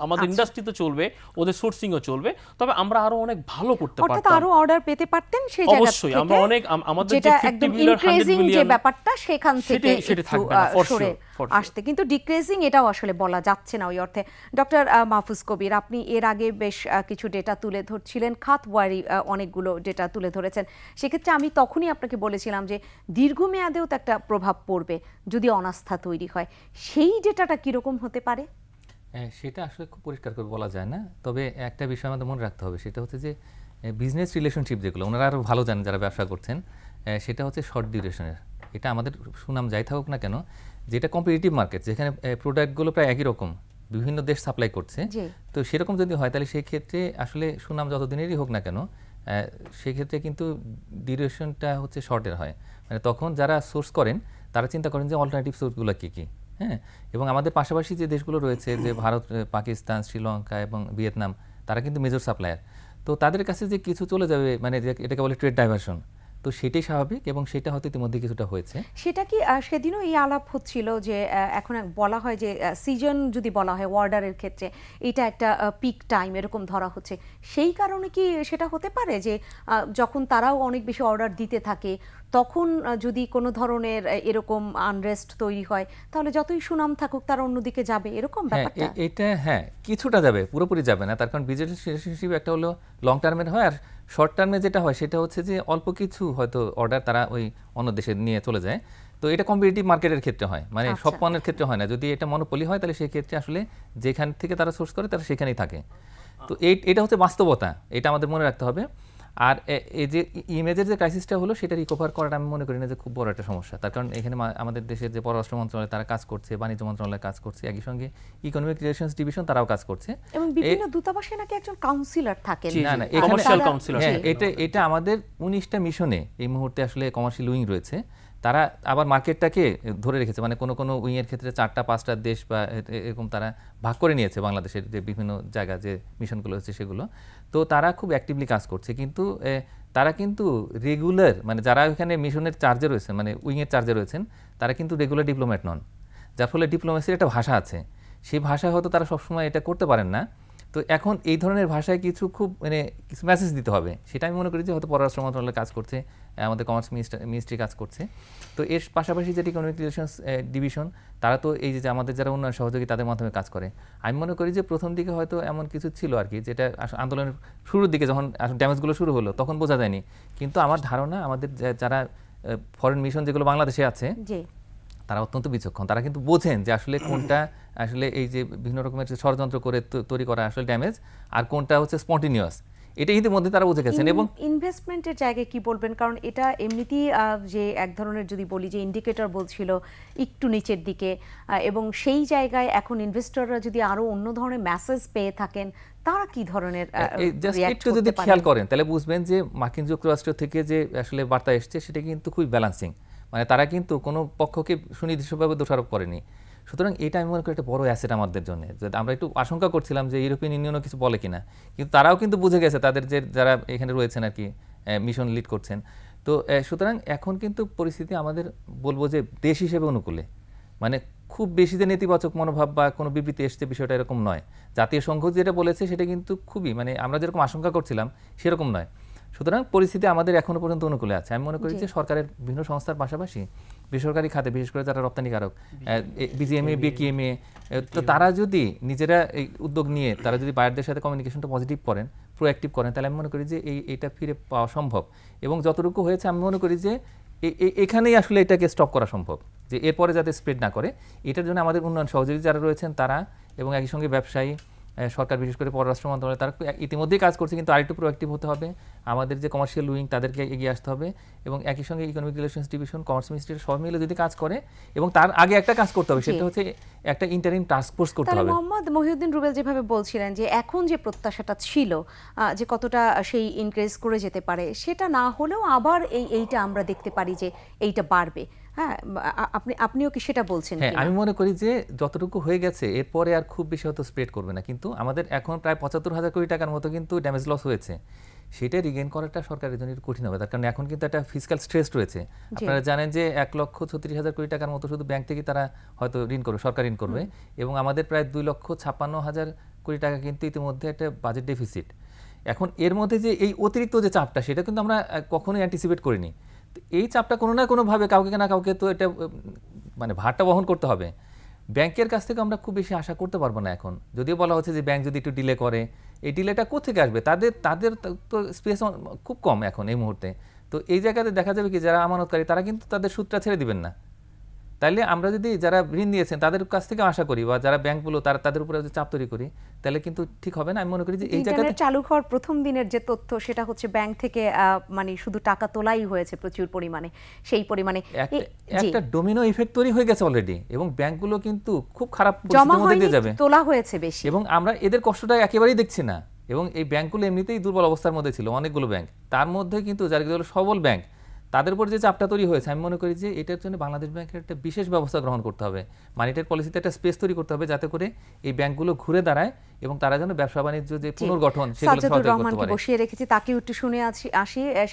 আমাদের ইন্ডাস্ট্রি তো চলবে, ওদের সোর্সিংও চলবে, তবে আমরা আরো অনেক ভালো করতে পারতাম। অর্থাৎ আরো অর্ডার পেতে পারতেন সেই জায়গা থেকে। অবশ্যই আমরা অনেক আমাদের যে 50 বিলিয়ন 100 বিলিয়ন যে ব্যাপারটা সেখান থেকে সেটা থাকবে না সরে আসতে, কিন্তু ডিক্রিজিং এটাও আসলে বলা যাচ্ছে না ওই অর্থে। ডক্টর মাহফুজ কবির, আপনি এর আগে বেশ কিছু ডেটা তুলে ধরছিলেন, খাতওয়ারি অনেকগুলো ডেটা তুলে ধরেছেন। সেক্ষেত্রে আমি তখনই আপনাকে বলেছিলাম যে দীর্ঘমেয়াদেও তো একটা প্রভাব পড়বে যদি অনাস্থা তৈরি হয়। সেই ডেটাটা কিরকম হতে পারে? সেটা আসলে খুব পরিষ্কার করে বলা যায় না, তবে একটা বিষয় আমাদের মনে রাখতে হবে, সেটা হচ্ছে যে বিজনেস রিলেশনশিপ যেগুলো ওনারা আরও ভালো জানেন যারা ব্যবসা করছেন, সেটা হচ্ছে শর্ট ডিউরেশনের। এটা আমাদের সুনাম যাই থাকুক না কেন, যেটা কম্পিটিটিভ মার্কেট, যেখানে প্রোডাক্টগুলো প্রায় একই রকম বিভিন্ন দেশ সাপ্লাই করছে, তো সেরকম যদি হয় তাহলে সেই ক্ষেত্রে আসলে সুনাম যত দিনেরই হোক না কেন সেক্ষেত্রে কিন্তু ডিউরেশনটা হচ্ছে শর্টের হয়। মানে তখন যারা সোর্স করেন তারা চিন্তা করেন যে অল্টারনেটিভ সোর্সগুলো কী কী, হ্যাঁ। এবং আমাদের পাশাপাশি যে দেশগুলো রয়েছে, যে ভারত, পাকিস্তান, শ্রীলঙ্কা এবং ভিয়েতনাম, তারা কিন্তু মেজর সাপ্লায়ার। তো তাদের কাছে যে কিছু চলে যাবে, মানে এটাকে বলে ট্রেড ডাইভার্সন, তো সেটাই স্বাভাবিক এবং সেটা হয়তো ইতিমধ্যে কিছুটা হয়েছে। সেটা কি সেদিনও এই আলাপ হচ্ছিল যে এখন বলা হয় যে সিজন যদি বলা হয় অর্ডারের ক্ষেত্রে এটা একটা পিক টাইম এরকম ধরা হচ্ছে, সেই কারণে কি সেটা হতে পারে যে যখন তারাও অনেক বেশি অর্ডার দিতে থাকে তখন যদি কোনো ধরনের এরকম আনরেস্ট তৈরি হয় তাহলে যতই সুনাম থাকুক তারা অন্যদিকে যাবে, এরকম ব্যাপারটা? এটা হ্যাঁ কিছুটা যাবে, পুরোপুরি যাবে না। তার কারণ বিজনেস রিলেশনশিপ একটা হলো লং টার্মের হয়, আর শর্ট টার্মে যেটা হয় সেটা হচ্ছে যে অল্প কিছু হয়তো অর্ডার তারা ওই অন্য দেশে নিয়ে চলে যায়। তো এটা কম্পিটিটিভ মার্কেটের ক্ষেত্রে হয়, মানে সব পণ্যের ক্ষেত্রে হয় না। যদি এটা মনোপলি হয় তাহলে সেই ক্ষেত্রে আসলে যেখান থেকে তারা সোর্স করে তারা সেখানেই থাকে। তো এটা হচ্ছে বাস্তবতা, এটা আমাদের মনে রাখতে হবে। আর এই যে ইমেজের যে ক্রাইসিসটা হলো সেটা রিকভার করাটা আমি মনে করি না যে খুব বড় একটা সমস্যা। তার কারণ এখানে আমাদের দেশের যে পররাষ্ট্র মন্ত্রণালয় তারা কাজ করছে, বাণিজ্য মন্ত্রণালয় কাজ করছে, একই সঙ্গে ইকোনমিক রিলেশনস ডিভিশন তারাও কাজ করছে এবং বিভিন্ন দূতাবাসে নাকি একজন কাউন্সিলর থাকেন। না কমার্শিয়াল কাউন্সিলর, এটা আমাদের 19টা মিশনে এই মুহূর্তে আসলে কমার্শিয়াল উইং রয়েছে। তারা আবার মার্কেটটাকে ধরে রেখেছে, মানে কোনো কোনো উইংয়ের ক্ষেত্রে 4টা-5টা দেশ বা এরকম তারা ভাগ করে নিয়েছে বাংলাদেশের যে বিভিন্ন জায়গা যে মিশনগুলো হচ্ছে সেগুলো। তো তারা খুব অ্যাক্টিভলি কাজ করছে, কিন্তু তারা কিন্তু রেগুলার, মানে যারা এখানে মিশনের চার্জে রয়েছেন, মানে উইংয়ের চার্জে রয়েছেন, তারা কিন্তু রেগুলার ডিপ্লোম্যাট নন, যার ফলে ডিপ্লোমেসির একটা ভাষা আছে, সেই ভাষায় হয়তো তারা সবসময় এটা করতে পারেন না। তো এখন এই ধরনের ভাষায় কিছু খুব মানে কিছু মেসেজ দিতে হবে, সেটা আমি মনে করি যে হয়তো পররাষ্ট্র মন্ত্রণালয় কাজ করছে, আমাদের কমার্স মিনিস্ট্রি কাজ করছে। তো এর পাশাপাশি যেটা ইকোনমিক রিলেশনস ডিভিশন, তারা তো এই যে আমাদের যারা উন্নয়ন সহযোগী তাদের মাধ্যমে কাজ করে। আমি মনে করি যে প্রথম দিকে হয়তো এমন কিছু ছিল আর কি, যেটা আন্দোলনের শুরুর দিকে যখন ড্যামেজগুলো শুরু হলো তখন বোঝা যায়নি, কিন্তু আমার ধারণা আমাদের যারা ফরেন মিশন যেগুলো বাংলাদেশে আছে তারা অত্যন্ত বিচক্ষণ, তারা কিন্তু বোঝেন যে আসলে কোনটা আসলে এই যে বিভিন্ন রকমের ষড়যন্ত্র করে তৈরি করা আসলে ড্যামেজ, আর কোনটা হচ্ছে স্পন্টিনিয়াস, এটা ইতিমধ্যে তারা বুঝে গেছেন। এবং ইনভেস্টমেন্টের জায়গায় কি বলবেন, কারণ এটা এমনিতেই যে এক ধরনের যদি বলি যে ইন্ডিকেটর বলছিল একটু নিচের দিকে, এবং সেই জায়গায় এখন ইনভেস্টররা যদি আরো অন্য ধরনের মেসেজ পেয়ে থাকেন, তারা কি ধরনের একটু যদি খেয়াল করেন তাহলে বুঝবেন যে মার্কিন যুক্তরাষ্ট্র থেকে যে আসলে বার্তা এসছে সেটা কিন্তু খুবই ব্যালেন্সিং, মানে তারা কিন্তু কোনো পক্ষকে সুনির্দিষ্টভাবে দোষারোপ করেনি। সুতরাং এটা আমি মনে করি একটা বড় অ্যাসেট আমাদের জন্য। আমরা একটু আশঙ্কা করছিলাম যে ইউরোপিয়ান ইউনিয়নও কিছু বলে কিনা, কিন্তু তারাও কিন্তু বুঝে গেছে, তাদের যে যারা এখানে রয়েছেন আর কি মিশন লিড করছেন। তো সুতরাং এখন কিন্তু পরিস্থিতি আমাদের বলবো যে দেশ হিসেবে অনুকূলে, মানে খুব বেশি যে নেতিবাচক মনোভাব বা কোনো বিবৃতি এসছে বিষয়টা এরকম নয়। জাতীয় সংঘ যেটা বলেছে সেটা কিন্তু খুবই, মানে আমরা যেরকম আশঙ্কা করছিলাম সেরকম নয়। সুতরাং পরিস্থিতি আমাদের এখনো পর্যন্ত অনুকূলে আছে। আমি মনে করি যে সরকারের বিভিন্ন সংস্থার পাশাপাশি বেসরকারি খাতে, বিশেষ করে যারা রপ্তানিকারক, বিজিএমএ, বিকিএমএ, তো তারা যদি নিজেরা এই উদ্যোগ নিয়ে তারা যদি বায়ারদের সাথে কমিউনিকেশনটা পজিটিভ করেন, প্রোঅ্যাক্টিভ করেন, তাহলে আমি মনে করি যে এইটা ফিরে পাওয়া সম্ভব। এবং যতটুকু হয়েছে আমি মনে করি যে এখানেই আসলে এটাকে স্টপ করা সম্ভব, যে এরপরে যাতে স্প্রেড না করে। এটার জন্য আমাদের উন্নয়ন সহযোগী যারা রয়েছেন তারা, এবং একই সঙ্গে ব্যবসায়ী, সরকার বিশেষ করে পররাষ্ট্র মন্ত্রণালয় তারা ইতিমধ্যেই কাজ করছে, কিন্তু আরেকটু প্রোঅ্যাক্টিভ হতে হবে। আমাদের যে কমার্শিয়াল উইং তাদেরকে এগিয়ে আসতে হবে, এবং একই সঙ্গে economic relations division, commerce ministry সব মিলে যদি কাজ করে, এবং তার আগে একটা কাজ করতে হবে, সেটা হচ্ছে একটা ইন্টারিম টাস্ক ফোর্স করতে হবে। মোহাম্মদ মহিউদ্দিন রুবেল যেভাবে বলছিলেন যে এখন যে প্রত্যাশাটা ছিল যে কতটা সেই ইনক্রিজ করে যেতে পারে, সেটা না হলেও আবার এইটা আমরা দেখতে পারি যে এইটা বাড়বে। হ্যাঁ, আপনিও কি সেটা বলছেন? হ্যাঁ, আমি মনে করি যে যতটুকু হয়ে গেছে এরপরে আর খুব বেশি হয়তো স্প্রেড করবে না, কিন্তু আমাদের এখন প্রায় ৭৫,০০০ কোটি টাকার মতো কিন্তু ড্যামেজ লস হয়েছে, সেটা রিগেইন করাটা সরকারের জন্য কঠিন হবে। তার কারণ এখন কিন্তু একটা ফিসক্যাল স্ট্রেস রয়েছে। আপনারা জানেন যে ১,৩৬,০০০ কোটি টাকার মতো শুধু ব্যাংক থেকে তারা হয়তো ঋণ করবে, সরকার ঋণ করবে, এবং আমাদের প্রায় ২,৫৬,০০০ কোটি টাকা কিন্তু ইতিমধ্যে একটা বাজেট ডেফিসিট। এখন এর মধ্যে যে এই অতিরিক্ত যে চাপটা, সেটা কিন্তু আমরা কখনোই অ্যান্টিসিপেট করিনি। এই চাপটা কোনো না কোনোভাবে কাউকে না কাউকে তো এটা মানে ভারটা বহন করতে হবে। ব্যাংকের কাছ থেকে আমরা খুব বেশি আশা করতে পারবো না এখন, যদিও বলা হচ্ছে যে ব্যাংক যদি একটু ডিলে করে, এই ডিলেটা কোথেকে আসবে? তাদের তো স্পেস খুব কম এখন এই মুহূর্তে। তো এই জায়গাতে দেখা যাবে কি যারা আমানতকারী তারা কিন্তু তাদের সুদটা ছেড়ে দিবেন না। তাইলে আমরা যদি যারা ঋণ দিয়েছেন তাদের কাছ থেকে আশা করি, বা যারা ব্যাংকগুলো তাদের উপরে চাপ তৈরি করি, তাহলে কিন্তু ঠিক হবে না। আমি মনে করি যে এই জায়গাতে চালু হওয়ার প্রথম দিনের যে তথ্য, সেটা হচ্ছে ব্যাংক থেকে মানে শুধু টাকা তোলাই হয়েছে প্রচুর পরিমাণে, সেই পরিমাণে একটা ডোমিনো ইফেক্ট তৈরি হয়ে গেছে অলরেডি, এবং ব্যাংকগুলো কিন্তু খুব খারাপ পরিস্থিতির মধ্যে দিয়ে যাবে, তোলা হয়েছে বেশি, এবং আমরা এদের কষ্টটা একেবারেই দেখছি না। এবং এই ব্যাংকগুলো এমনিতেই দুর্বল অবস্থার মধ্যে ছিল, অনেকগুলো ব্যাংক, তার মধ্যে কিন্তু যারা সবল ব্যাংক তাদের উপর যে চাপটা তৈরি হয়েছে, আমি মনে করি যে এটার জন্য বাংলাদেশ ব্যাংকের একটা বিশেষ ব্যবস্থা গ্রহণ করতে হবে, মানিটারি পলিসিতে একটা স্পেস তৈরি করতে হবে, যাতে করে এই ব্যাংকগুলো ঘুরে দাঁড়ায় এবং তারা যেন ব্যবসা বাণিজ্য যে পুনর্গঠন সেগুলো সহায়তা করতে পারে। বসিয়ে রেখেছি, তাকেও একটু শুনে আসি।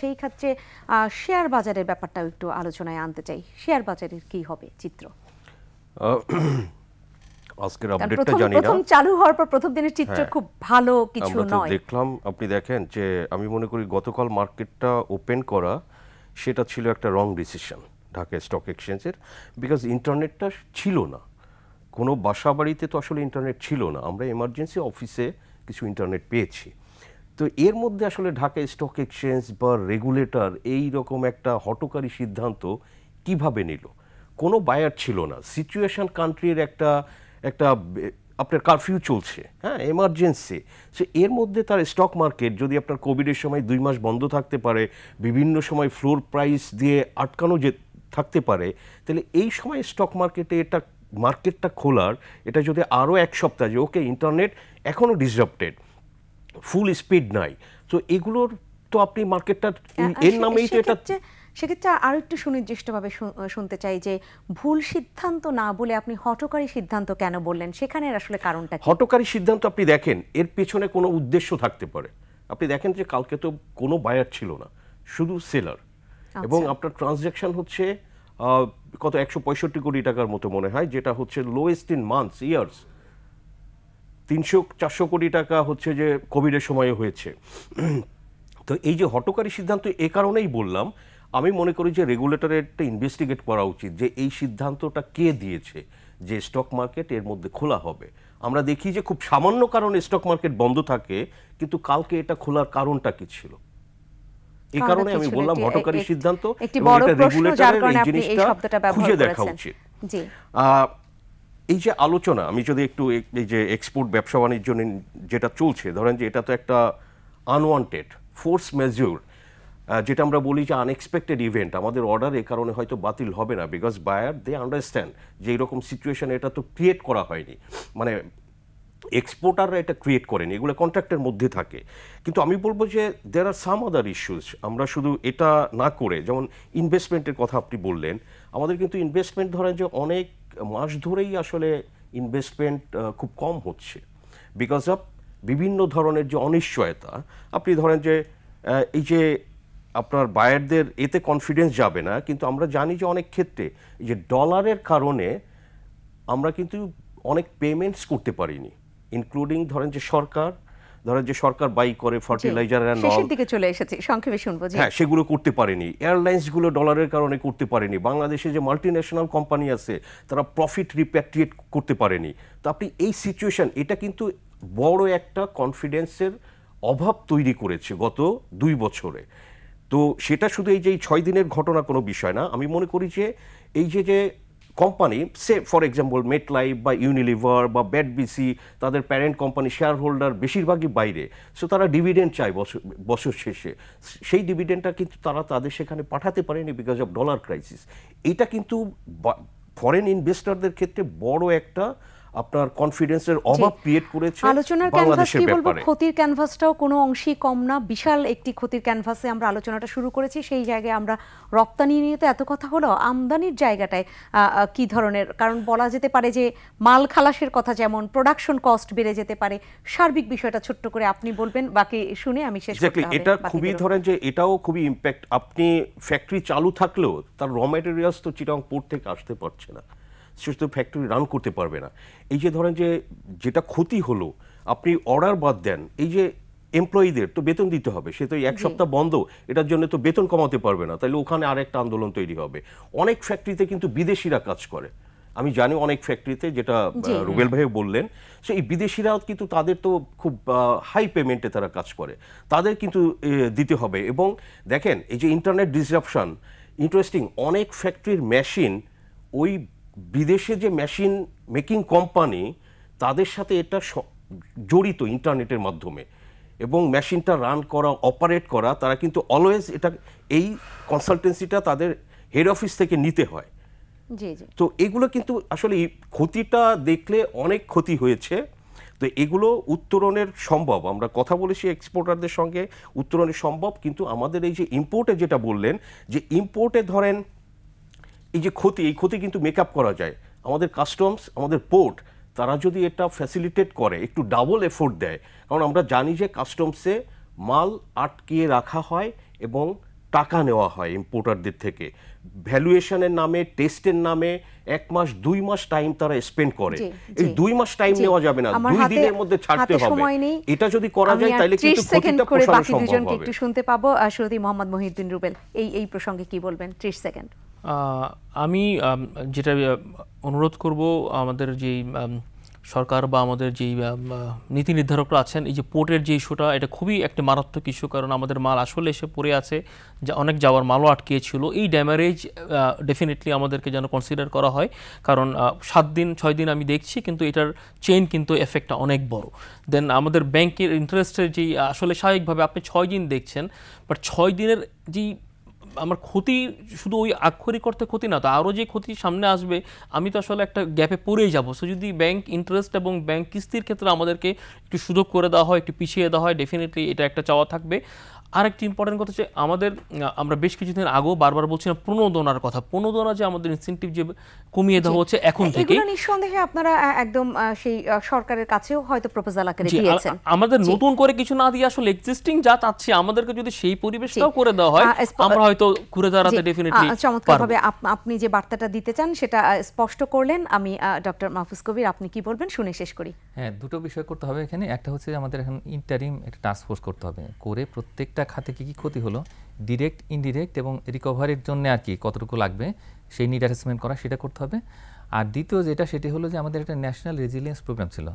সেই ক্ষেত্রে শেয়ার বাজারের ব্যাপারটাও একটু আলোচনায় আনতে চাই। শেয়ার বাজারের কি হবে চিত্র? আজকের আপডেটটা জানি না, প্রথম চালু হওয়ার পর প্রথম দিনের চিত্র খুব ভালো কিছু নয়। দেখলাম, আপনি দেখেন যে আমি মনে করি গতকাল মার্কেটটা ওপেন করা সেটা ছিল একটা রং ডিসিশন ঢাকা স্টক এক্সচেঞ্জের, বিকজ ইন্টারনেটটা ছিল না, কোনো বাসা বাড়িতে তো আসলে ইন্টারনেট ছিল না, আমরা এমার্জেন্সি অফিসে কিছু ইন্টারনেট পেয়েছি। তো এর মধ্যে আসলে ঢাকা স্টক এক্সচেঞ্জ বা রেগুলেটর এই রকম একটা হঠকারী সিদ্ধান্ত কিভাবে নিল? কোনো বায়ার ছিল না, সিচুয়েশন কান্ট্রির একটা আপনার কারফিউ চলছে, হ্যাঁ, এমার্জেন্সি, সে এর মধ্যে তার স্টক মার্কেট যদি আপনার কোভিডের সময় 2 মাস বন্ধ থাকতে পারে, বিভিন্ন সময় ফ্লোর প্রাইস দিয়ে আটকানো যে থাকতে পারে, তাহলে এই সময় স্টক মার্কেটে মার্কেটটা খোলার এটা যদি আরও 1 সপ্তাহ যে ওকে ইন্টারনেট এখনও ডিসরাপ্টেড, ফুল স্পিড নাই, তো এগুলোর তো আপনি মার্কেটটা এর নামেই তো এটা। সেক্ষেত্রে আরো একটু সুনির্দিষ্টভাবে শুনতে চাই যে ভুল সিদ্ধান্ত না বলে আপনি হঠকারী সিদ্ধান্ত কেন বললেন, সেখানের আসলে কারণটা কি? হঠকারী সিদ্ধান্ত আপনি দেখেন এর পেছনে কোনো উদ্দেশ্য থাকতে পারে। আপনি দেখেন যে কালকে তো কোনো বায়ার ছিল না, শুধু সেলার, এবং আপনার ট্রানজ্যাকশন হচ্ছে কত 165 কোটি টাকার মতো মনে হয়, যেটা হচ্ছে লোয়েস্ট ইন মান্থস ইয়ার্স। 300-400 কোটি টাকা হচ্ছে যে কোভিডের সময়ে হয়েছে। তো এই যে হঠকারী সিদ্ধান্ত এ কারণেই বললাম, আমি মনে করি যে রেগুলেটরের একটা ইনভেস্টিগেট করা উচিত যে এই সিদ্ধান্তটা কে দিয়েছে যে স্টক মার্কেট এর মধ্যে খোলা হবে। আমরা দেখি যে খুব সামান্য কারণে স্টক মার্কেট বন্ধ থাকে, কিন্তু কালকে এটা খোলার কারণটা কি ছিল, এই কারণে আমি বললাম হঠকারী সিদ্ধান্ত। রেগুলেটরের এই জিনিসটা খুঁজে দেখা উচিত। এই যে আলোচনা, আমি যদি একটু এই যে এক্সপোর্ট ব্যবসা বাণিজ্য যেটা চলছে, ধরেন যে এটা তো একটা আনওয়ান্টেড ফোর্স মেজর, যেটা আমরা বলি যে আনএক্সপেক্টেড ইভেন্ট, আমাদের অর্ডার এ কারণে হয়তো বাতিল হবে না, বিকজ বায়ার দে আন্ডারস্ট্যান্ড যে এরকম সিচুয়েশন এটা তো ক্রিয়েট করা হয়নি, মানে এক্সপোর্টাররা এটা ক্রিয়েট করেনি, এগুলো কন্ট্রাক্টের মধ্যে থাকে। কিন্তু আমি বলবো যে দেয়ার আর সাম আদার ইস্যুস, আমরা শুধু এটা না করে, যেমন ইনভেস্টমেন্টের কথা আপনি বললেন, আমাদের কিন্তু ইনভেস্টমেন্ট ধরেন যে অনেক মাস ধরেই আসলে ইনভেস্টমেন্ট খুব কম হচ্ছে, বিকজ অফ বিভিন্ন ধরনের যে অনিশ্চয়তা। আপনি ধরেন যে এই যে আপনার বায়ারদের এতে কনফিডেন্স যাবে না, কিন্তু আমরা জানি যে অনেক ক্ষেত্রে এই যে ডলারের কারণে আমরা কিন্তু অনেক পেমেন্টস করতে পারিনি, ইনক্লুডিং ধরেন যে সরকার বাই করে ফার্টিলাইজার এন্ড অল, শেষের দিকে চলে এসেছে, সংক্ষেপে শুনবো। হ্যাঁ, সেগুলো করতে পারেনি। এয়ারলাইন্সগুলো ডলারের কারণে করতে পারেনি। বাংলাদেশে যে মাল্টিন্যাশনাল কোম্পানি আছে তারা প্রফিট রিপ্যাট্রিয়েট করতে পারেনি। তো আপনি এই সিচুয়েশন, এটা কিন্তু বড় একটা কনফিডেন্সের অভাব তৈরি করেছে গত 2 বছরে। তো সেটা শুধু এই যে 6 দিনের ঘটনা কোনো বিষয় না। আমি মনে করি যে এই যে company, say for example MetLife বা ইউনিলিভার বা ব্যাডবিসি, তাদের প্যারেন্ট কোম্পানি শেয়ার হোল্ডার বেশিরভাগই বাইরে, সো তারা ডিভিডেন্ড চায় বছর শেষে। সেই ডিভিডেন্ডটা কিন্তু তারা তাদের সেখানে পাঠাতে পারেনি বিকজ অফ ডলার ক্রাইসিস। এটা কিন্তু ফরেন ইনভেস্টরদের ক্ষেত্রে বড় একটা আপনার কনফিডেন্সের অভাব ক্রিয়েট করেছে আলোচনার ক্যানভাস। কি বলবো, ক্ষতির ক্যানভাসটাও কোনো অংশই কম না, বিশাল একটি ক্ষতির ক্যানভাসে আমরা আলোচনাটা শুরু করেছি। সেই জায়গায় আমরা রপ্তানি নিয়ে তো এত কথা হলো, আমদানির জায়গাটায় কি ধরনের, কারণ বলা যেতে পারে যে মাল খালাসের কথা, যেমন প্রোডাকশন কস্ট বেড়ে যেতে পারে। সার্বিক বিষয়টা ছোট্ট করে আপনি বলবেন, বাকি শুনে আমি শেষ করতে হবে। এটা খুবই ধরেন যে এটাও খুবই ইম্প্যাক্ট। আপনি ফ্যাক্টরি চালু থাকলেও তার র ম্যাটেরিয়ালস তো চিটাং পোর্ট থেকে আসতে পারছে না, সেটা তো ফ্যাক্টরি রান করতে পারবে না। এই যে ধরেন যে যেটা ক্ষতি হলো, আপনি অর্ডার বাদ দেন, এই যে এমপ্লয়ীদের তো বেতন দিতে হবে, সে তো 1 সপ্তাহ বন্ধ, এটার জন্য তো বেতন কমাতে পারবে না, তাহলে ওখানে আরেকটা আন্দোলন তৈরি হবে। অনেক ফ্যাক্টরিতে কিন্তু বিদেশিরা কাজ করে, আমি জানি অনেক ফ্যাক্টরিতে, যেটা রুবেল ভাই বললেন। সো এই বিদেশিরাও কিন্তু তাদের তো খুব হাই পেমেন্টে তারা কাজ করে, তাদের কিন্তু দিতে হবে। এবং দেখেন এই যে ইন্টারনেট ডিসরাপশন, ইন্টারেস্টিং, অনেক ফ্যাক্টরির মেশিন ওই বিদেশে যে মেশিন মেকিং কোম্পানি, তাদের সাথে এটা জড়িত ইন্টারনেটের মাধ্যমে, এবং মেশিনটা রান করা, অপারেট করা, তারা কিন্তু অলওয়েজ এটা এই কনসালটেন্সিটা তাদের হেড অফিস থেকে নিতে হয়। তো এগুলো কিন্তু আসলে ক্ষতিটা দেখলে অনেক ক্ষতি হয়েছে। তো এগুলো উত্তরণের সম্ভব, আমরা কথা বলেছি এক্সপোর্টারদের সঙ্গে, উত্তরণের সম্ভব। কিন্তু আমাদের এই যে ইম্পোর্টে যেটা বললেন, যে ইম্পোর্টে ধরেন এই যে ক্ষতি, এই ক্ষতি কিন্তু মেকআপ করা যায়। আমাদের কাস্টমস, আমাদের পোর্ট, তারা যদি এটা ফ্যাসিলিটেট করে, একটু ডাবল এফোর্ট দেয়, কারণ আমরা জানি যে কাস্টমসে মাল আটকিয়ে রাখা হয় এবং টাকা নেওয়া হয় ইম্পোর্টারদের থেকে, ভ্যালুয়েশনের নামে, টেস্টের নামে 1 মাস 2 মাস টাইম তারা স্পেন্ড করে। এই 2 মাস টাইম নেওয়া যাবে না, 2 দিনের মধ্যে ছাড়তে হবে। এটা যদি করা যায় তাহলে কিন্তু ক্ষতিটা পোষানো সম্ভব হবে। একটু শুনতে পাবো শুরুতে মোহাম্মদ মহিউদ্দিন রুবেল, এই প্রসঙ্গে কি বলবেন? 30 সেকেন্ড। আমি যেটা অনুরোধ করব, আমাদের যে সরকার বা আমাদের যেই নীতি নির্ধারকরা আছেন, এই যে পোর্টের যে ইস্যুটা, এটা খুবই একটা মারাত্মক ইস্যু, কারণ আমাদের মাল আসলে এসে পড়ে আছে, যা অনেক যাওয়ার মালও আটকিয়েছিল। এই ড্যামারেজ ডেফিনেটলি আমাদেরকে যেন কনসিডার করা হয়, কারণ 7 দিন 6 দিন আমি দেখছি, কিন্তু এটার চেইন কিন্তু এফেক্টটা অনেক বড়। দেন আমাদের ব্যাংকের ইন্টারেস্টের যেই আসলে স্বাভাবিকভাবে আপনি 6 দিন দেখছেন, বাট 6 দিনের যেই আমার ক্ষতি শুধু ওই আক্ষরিক অর্থে ক্ষতি না, তো আরও যে ক্ষতি সামনে আসবে, আমি তো আসলে একটা গ্যাপে পড়েই যাব। সো যদি ব্যাংক ইন্টারেস্ট এবং ব্যাংক কিস্তির ক্ষেত্রে আমাদেরকে একটু সুযোগ করে দেওয়া হয়, একটু পিছিয়ে দেওয়া হয়, ডেফিনেটলি এটা একটা চাওয়া থাকবে। আরেকটি ইম্পর্টেন্ট কথা হচ্ছে আমরা বেশ কিছুদিন আগেও বারবার বলছিলাম প্রণোদনার কথা। প্রণোদনা যে আমাদের ইনসেন্টিভ যে কমিয়ে দেওয়া হচ্ছে এখন থেকে, এগুলো নিঃসন্দেহে আপনারা একদম সেই সরকারের কাছেও হয়তো প্রপোজাল আকারে দিয়েছেন। আমাদের নতুন করে কিছু না দিয়ে আসলে এক্সিস্টিং যা চাচ্ছি আমাদেরকে যদি সেই পরিবেশটাও করে দেওয়া হয়, আমরা হয়তো ঘুরে দাঁড়াতে ডেফিনেটলি চমৎকারভাবে আপনি যে বার্তাটা দিতে চান সেটা স্পষ্ট করলেন। আমি ডক্টর মাহফুজ কবির, আপনি কি বলবেন শুনে শেষ করি। হ্যাঁ, দুটো বিষয় করতে হবে এখানে। একটা হচ্ছে আমাদের এখন ইন্টারিম একটা টাস্ক ফোর্স করতে হবে, করে প্রত্যেকটা খাতে কি কি ক্ষতি হলো, ডিরেক্ট ইনডিরেক্ট এবং রিকভারির জন্য আর কি কতটুকু লাগবে সেই নিড অ্যাসেসমেন্ট করা, সেটা করতে হবে। আর দ্বিতীয় যেটা, সেটি হলো যে আমাদের একটা ন্যাশনাল রেজিলিয়েন্স প্রোগ্রাম ছিল,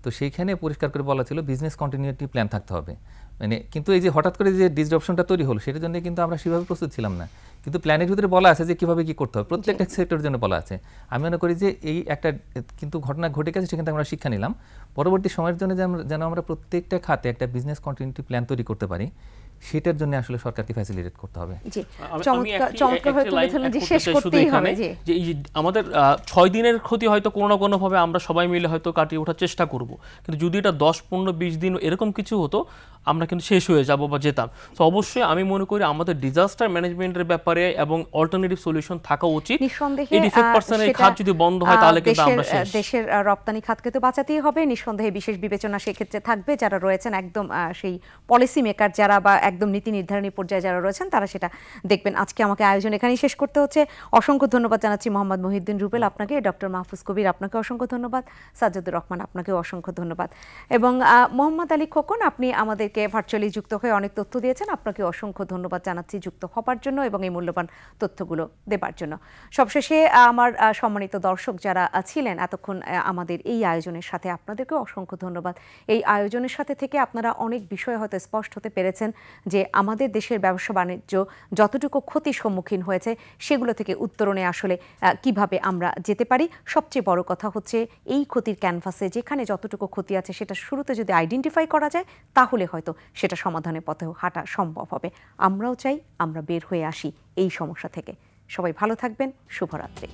তো সেইখানে পরিষ্কার করে বলা ছিল বিজনেস কন্টিনিউটি প্ল্যান থাকতে হবে। মানে কিন্তু এই যে হঠাৎ করে যে ডিসরাপশনটা তৈরি হলো, সেটার জন্য কিন্তু আমরা সেভাবে প্রস্তুত ছিলাম না, কিন্তু প্ল্যানের ভিতরে বলা আছে যে কীভাবে কী করতে হবে, প্রত্যেকটা সেক্টরের জন্য বলা আছে। আমি মনে করি যে এই একটা কিন্তু ঘটনা ঘটে গেছে, সেখান থেকে আমরা শিক্ষা নিলাম। পরবর্তী সময়ের জন্য যেন আমরা প্রত্যেকটা খাতে একটা বিজনেস কন্টিনিউটি প্ল্যান তৈরি করতে পারি, সেটার জন্য আসলে সরকারকে ফ্যাসিলিটেট করতে হবে। জি, চমৎকার হয়ে তুলেছিলেন যে শেষ করতেই হবে। যে এই আমাদের 6 দিনের ক্ষতি হয়তো কোনো না কোনো ভাবে আমরা সবাই মিলে হয়তো কাটিয়ে ওঠার চেষ্টা করব, কিন্তু যদি এটা 10, 15, 20 দিন এরকম কিছু হতো, আমরা কিন্তু শেষ হয়ে যাব বা যেতাম। তো অবশ্যই আমি মনে করি আমাদের ডিজাস্টার ম্যানেজমেন্টের ব্যাপারে এবং অল্টারনেটিভ সলিউশন থাকা উচিত। নিঃসন্দেহে 85% এই খাত যদি বন্ধ হয় তাহলে কিন্তু আমরা শেষ। দেশের রপ্তানি খাতকে তো বাঁচাতেই হবে, নিঃসন্দেহে বিশেষ বিবেচনা সেক্ষেত্রে থাকবে। যারা রয়েছেন একদম সেই পলিসি মেকার যারা বা একদম নীতি নির্ধারণী পর্যায়ে যারা রয়েছেন, তারা সেটা দেখবেন। আজকে আমাকে আয়োজন এখানেই শেষ করতে হচ্ছে। অসংখ্য ধন্যবাদ জানাচ্ছি মোহাম্মদ মহিউদ্দিন রুবেল আপনাকে, ডক্টর মাহফুজ কবির আপনাকে অসংখ্য ধন্যবাদ, সাজ্জাদুর রহমান আপনাকেও অসংখ্য ধন্যবাদ, এবং মোহাম্মদ আলী খোকন, আপনি আমাদেরকে ভার্চুয়ালি যুক্ত হয়ে অনেক তথ্য দিয়েছেন। আপনাকে অসংখ্য ধন্যবাদ জানাচ্ছি যুক্ত হবার জন্য এবং এই মূল্যবান তথ্যগুলো দেবার জন্য। সবশেষে আমার সম্মানিত দর্শক যারা ছিলেন এতক্ষণ আমাদের এই আয়োজনের সাথে, আপনাদেরকেও অসংখ্য ধন্যবাদ। এই আয়োজনের সাথে থেকে আপনারা অনেক বিষয় হয়তো স্পষ্ট হতে পেরেছেন যে আমাদের দেশের ব্যবসা বাণিজ্য যতটুকু ক্ষতির সম্মুখীন হয়েছে, সেগুলো থেকে উত্তরণে আসলে কিভাবে আমরা যেতে পারি। সবচেয়ে বড় কথা হচ্ছে এই ক্ষতির ক্যানভাসে যেখানে যতটুকু ক্ষতি আছে সেটা শুরুতে যদি আইডেন্টিফাই করা যায়, তাহলে হয়তো সেটা সমাধানের পথেও হাঁটা সম্ভব হবে। আমরাও চাই আমরা বের হয়ে আসি এই সমস্যা থেকে। সবাই ভালো থাকবেন, শুভরাত্রি।